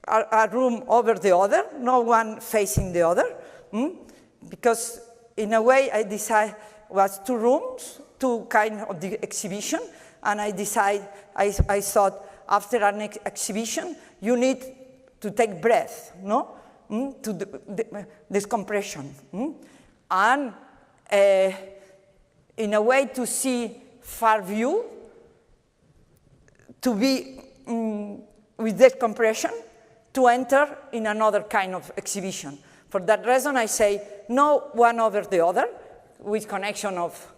a room over the other, no one facing the other, because in a way I decided was 2 rooms, 2 kind of the exhibition, and I thought after an exhibition you need to take breath, no, to this compression, and in a way to see far view, to be with that compression, to enter in another kind of exhibition. For that reason, I say no one over the other, with connection of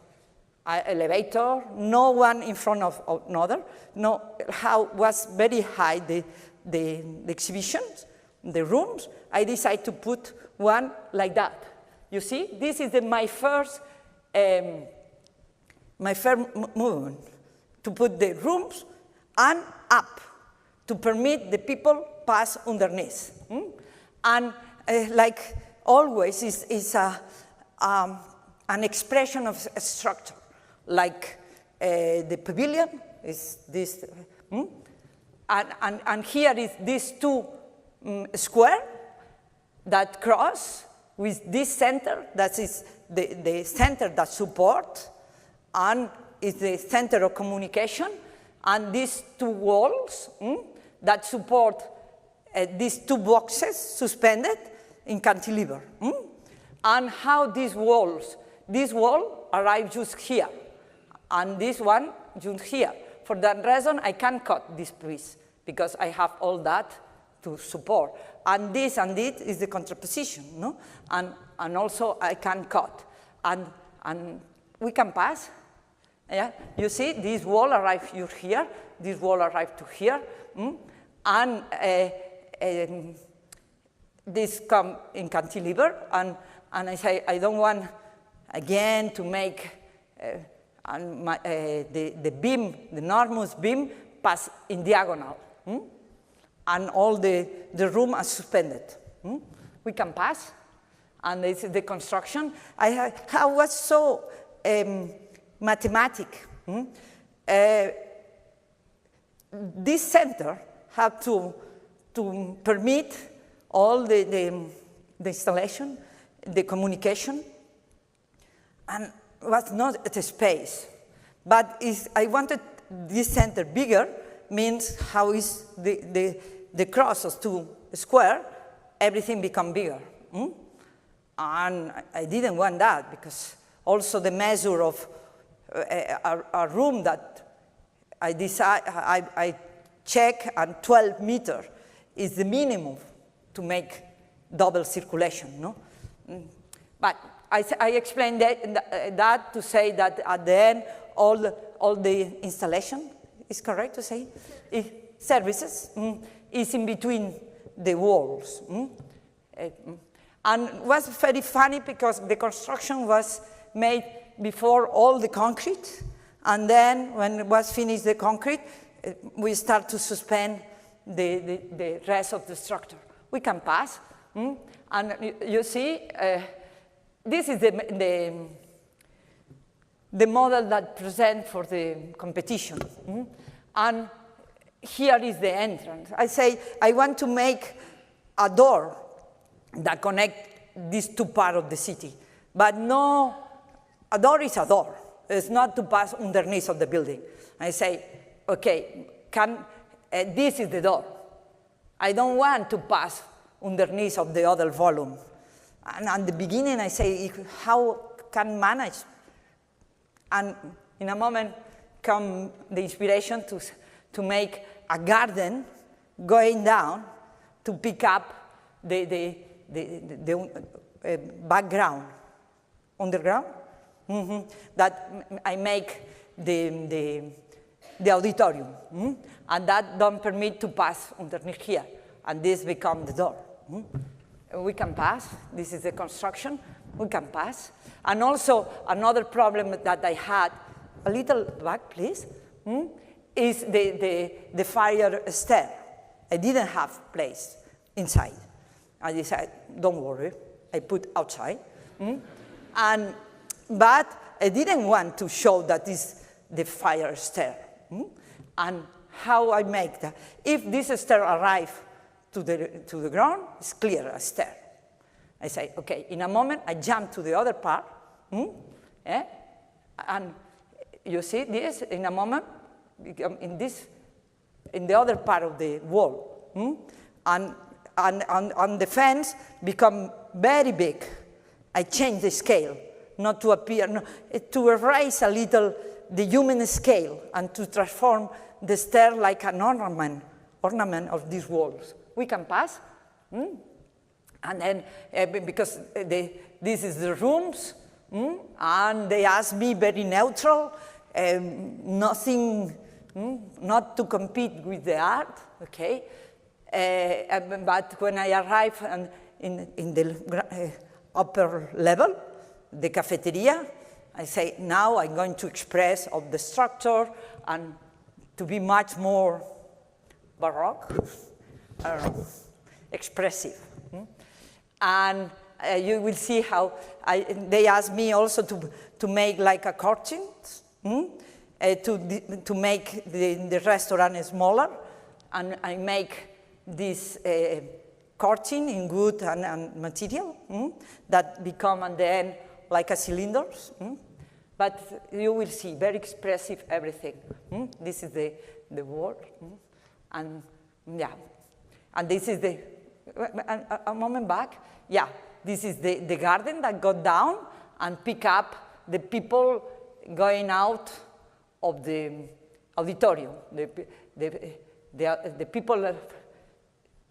elevator, no one in front of another. No, how was very high the exhibitions, the rooms. I decided to put one like that. You see, this is my first movement, to put the rooms and up, to permit the people pass underneath. And like always, is an expression of a structure, like the pavilion is this, and here is these 2 square that cross with this center, that is the center that support, and is the center of communication, and these 2 walls that support these 2 boxes suspended in cantilever. And how this wall arrives just here, and this one just here. For that reason, I can't cut this piece, because I have all that to support. And this is the contraposition, no? And also I can cut. And we can pass. Yeah? You see, this wall arrives here, this wall arrives to here, and this come in cantilever, and I say I don't want again to make the beam, the enormous beam, pass in diagonal, and all the room are suspended. We can pass, and this is the construction. I was so mathematic. This center had to permit all the installation, the communication, and was not a space. But I wanted this center bigger, means how is the cross of 2 square, everything become bigger. And I didn't want that, because also the measure of a room that I check, and 12 meters is the minimum to make double circulation, no? But I explained that to say that at the end, all the installation, is correct to say? Services is in between the walls. And it was very funny, because the construction was made before all the concrete, and then when it was finished the concrete, we start to suspend the rest of the structure. We can pass, and you see, this is the model that present for the competition, and here is the entrance. I say I want to make a door that connect these 2 parts of the city, but no, a door is a door. It's not to pass underneath of the building. I say, okay, this is the door. I don't want to pass underneath of the other volume. And at the beginning, I say, how can manage? And in a moment, come the inspiration to make a garden going down to pick up the background, underground. That I make the auditorium, and that don't permit to pass underneath here, and this become the door. We can pass. This is the construction. We can pass. And also another problem that I had, a little back, please, is the fire stair. I didn't have place inside. I decided, don't worry, I put outside. But I didn't want to show that is the fire stair. And how I make that. If this stair arrive to the ground, it's clear, a stair. I say, okay, in a moment, I jump to the other part, and you see this, in a moment, in the other part of the wall, and the fence become very big. I change the scale, not to appear, no, to erase a little the human scale and to transform the stair like an ornament of these walls. We can pass. And then, because this is the rooms, and they asked me very neutral, nothing, not to compete with the art, okay? But when I arrive in the upper level, the cafeteria, I say, now I'm going to express of the structure and to be much more Baroque, I don't know, expressive. And you will see how they asked me also to make like a curtain, to make the restaurant smaller, and I make this curtain in wood and material that become at the end like a cylinders. But you will see very expressive everything. This is the wall, and yeah, and this is the a moment back. Yeah, this is the garden that got down and pick up the people going out of the auditorium. The people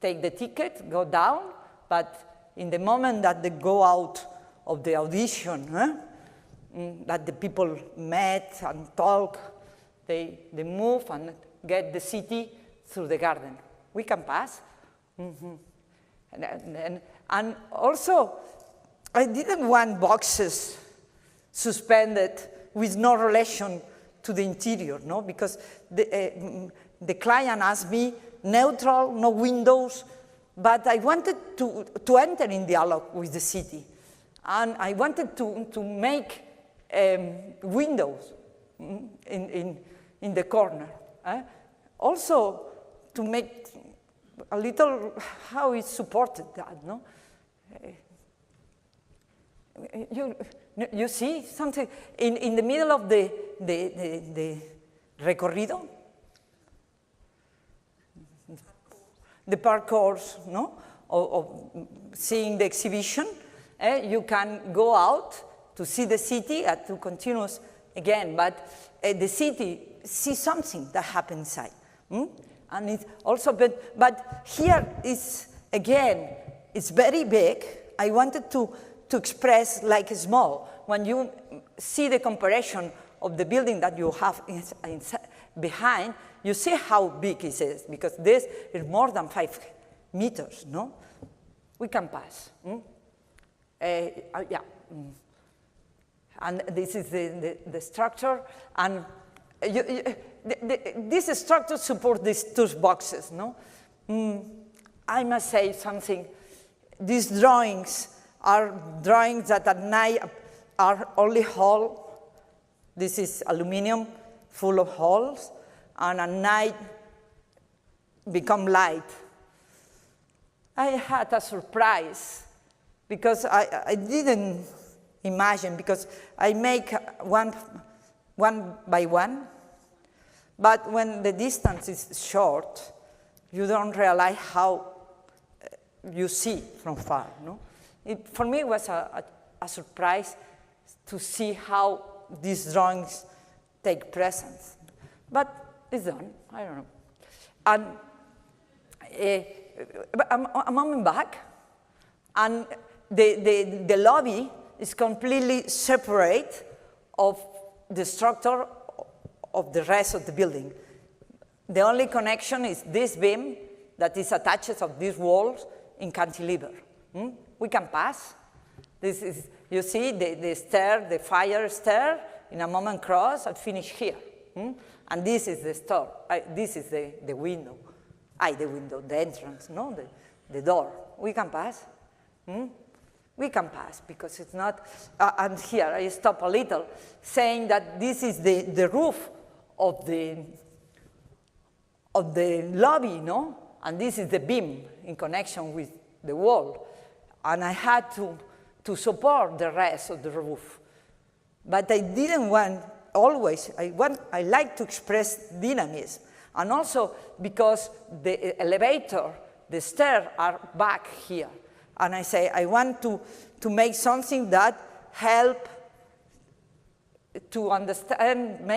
take the ticket, go down, but in the moment that they go out of the audition, that the people met and talk, they move and get the city through the garden. We can pass. And also, I didn't want boxes suspended with no relation to the interior, no? Because the client asked me, neutral, no windows, but I wanted to enter in dialogue with the city. And I wanted to make windows in the corner. Also, to make a little how it supported that, no? You see something in the middle of the recorrido, the parkours, no? Of seeing the exhibition, you can go out to see the city and to continue again, but the city sees something that happens inside. And it's also, but here is, again, it's very big. I wanted to express like small. When you see the comparison of the building that you have behind, you see how big it is, because this is more than 5 meters, no? We can pass. Yeah. And this is the structure, and this structure supports these 2 boxes, no? I must say something. These drawings are drawings that at night are only hollow. This is aluminum full of holes, and at night become light. I had a surprise because I didn't imagine, because I make one by one, but when the distance is short, you don't realize how you see from far, no? For me, it was a surprise to see how these drawings take presence. But it's done, I don't know. And a moment back, and the lobby is completely separate of the structure of the rest of the building. The only connection is this beam that is attached of these walls in cantilever. We can pass. This is, you see, the stair, the fire stair, in a moment cross and finish here. And this is the store. This is the window. The entrance, no? The door. We can pass. We can pass because it's not, and here I stop a little, saying that this is the roof of the lobby, no? And this is the beam in connection with the wall. And I had to support the rest of the roof. But I didn't want always, I like to express dynamism. And also because the elevator, the stairs are back here. And I say, I want to make something that help to understand,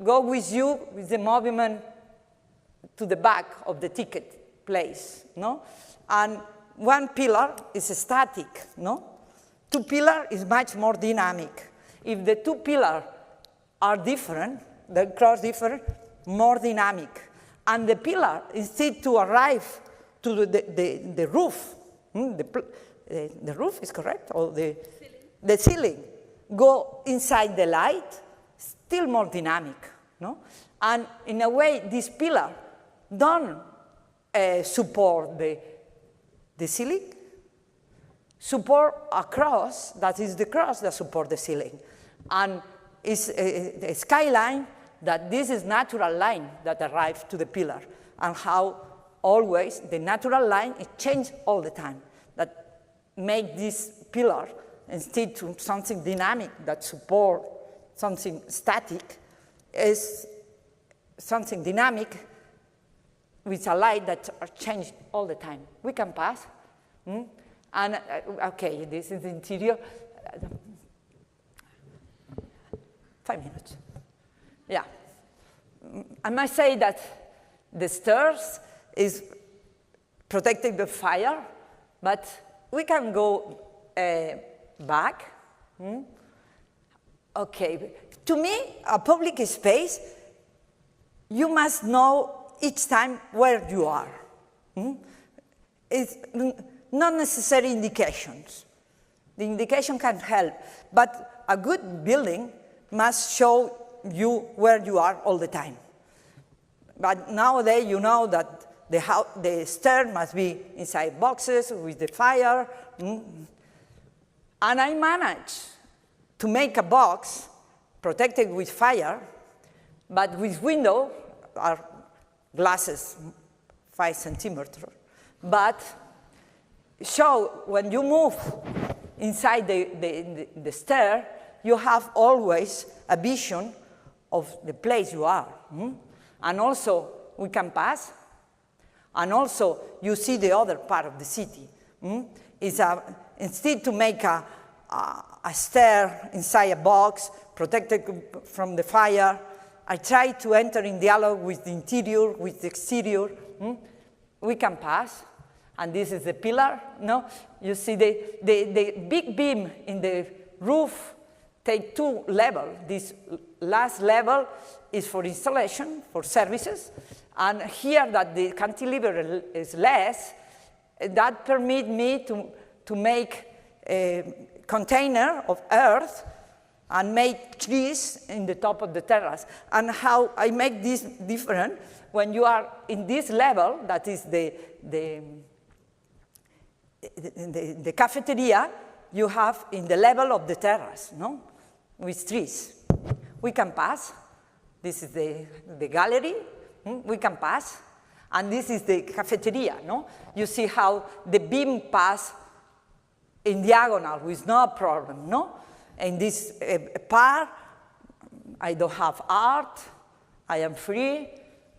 go with you with the movement to the back of the ticket place, no? And one pillar is static, no? Two pillar is much more dynamic. If the two pillars are different, the cross different, more dynamic. And the pillar, instead to arrive to the roof, the roof is correct, or the ceiling, go inside the light, still more dynamic, no? And in a way, this pillar don't support the ceiling, support a cross, that is the cross that support the ceiling. And it's a skyline that this is natural line that arrives to the pillar, and how always the natural line is changed all the time, that make this pillar instead to something dynamic that support something static is something dynamic with a light that are changed all the time. We can pass. And okay, this is the interior. 5 minutes. Yeah. I must say that the stairs is protected by fire, but we can go back. Okay. To me, a public space, you must know each time where you are. It's not necessary indications. The indication can help, but a good building must show you where you are all the time. But nowadays, you know that the stair must be inside boxes with the fire. And I managed to make a box protected with fire, but with window are glasses 5 centimeters. But show when you move inside the stair, you have always a vision of the place you are. And also, we can pass. And also, you see the other part of the city. Instead to make a stair inside a box, protected from the fire, I try to enter in dialogue with the interior, with the exterior. We can pass. And this is the pillar, no? You see the big beam in the roof take 2 levels. This last level is for installation, for services. And here that the cantilever is less, that permits me to make a container of earth and make trees in the top of the terrace. And how I make this different, when you are in this level, that is the cafeteria, you have in the level of the terrace, no? With trees. We can pass. This is the gallery. We can pass. And this is the cafeteria, no? You see how the beam pass in diagonal with no problem, no? In this part, I don't have art. I am free.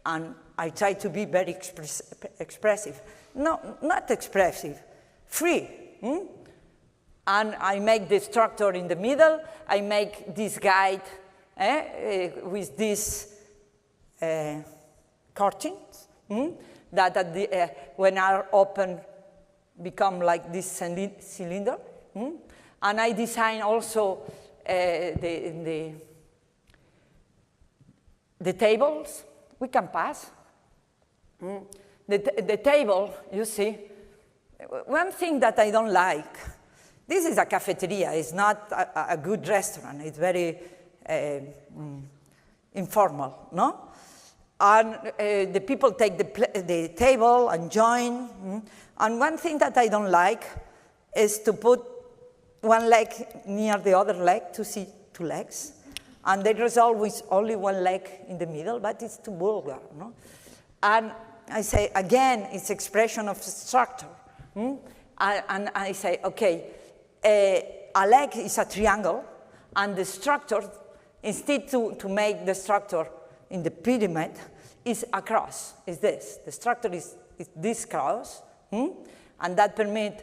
And I try to be very expressive. No, not expressive. Free. And I make the structure in the middle. I make this guide with these curtains that when are open become like this cylinder. And I design also the tables. We can pass. The table, you see, one thing that I don't like, this is a cafeteria, it's not a good restaurant, it's very informal, no? And the people take the table and join. And one thing that I don't like is to put one leg near the other leg to see 2 legs. And there is always only one leg in the middle, but it's too vulgar, no? And I say, again, it's expression of structure. And I say, okay, a leg is a triangle, and the structure, instead to make the structure in the pyramid, is a cross, is this. The structure is this cross, and that permits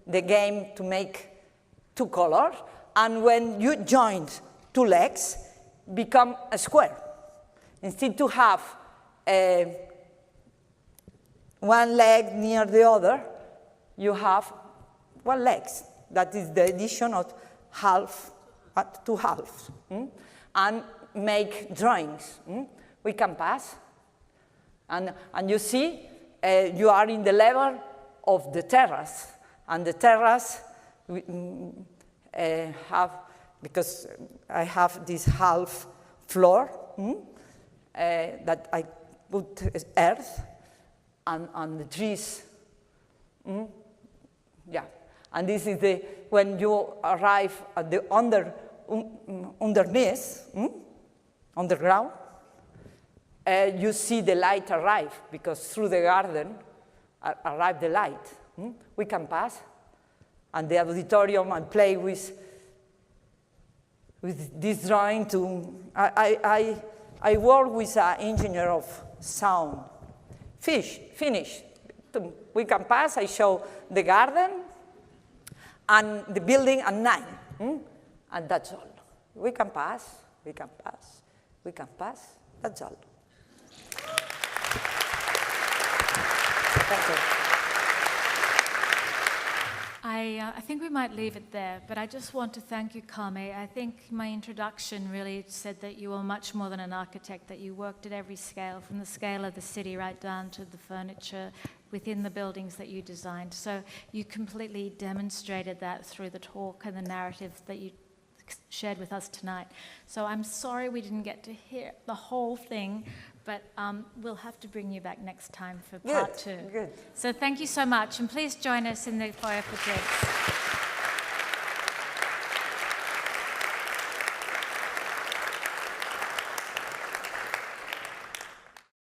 the game to make two colors, and when you join two legs, become a square. Instead to have one leg near the other, you have one leg. That is the addition of half to half. And make drawings. We can pass. And you see, you are in the level of the terrace. And the terrace because I have this half floor that I put earth and the trees. Yeah, and this is when you arrive at the underneath, underground, you see the light arrive, because through the garden arrive the light. We can pass, and the auditorium and play with this drawing I work with an engineer of sound. Finish. We can pass, I show the garden and the building at 9. And that's all. We can pass, that's all. Thank you. I think we might leave it there, but I just want to thank you, Carme. I think my introduction really said that you were much more than an architect, that you worked at every scale, from the scale of the city right down to the furniture within the buildings that you designed. So you completely demonstrated that through the talk and the narrative that you shared with us tonight. So I'm sorry we didn't get to hear the whole thing, but we'll have to bring you back next time for part 2. Good. So thank you so much, and please join us in the foyer for drinks.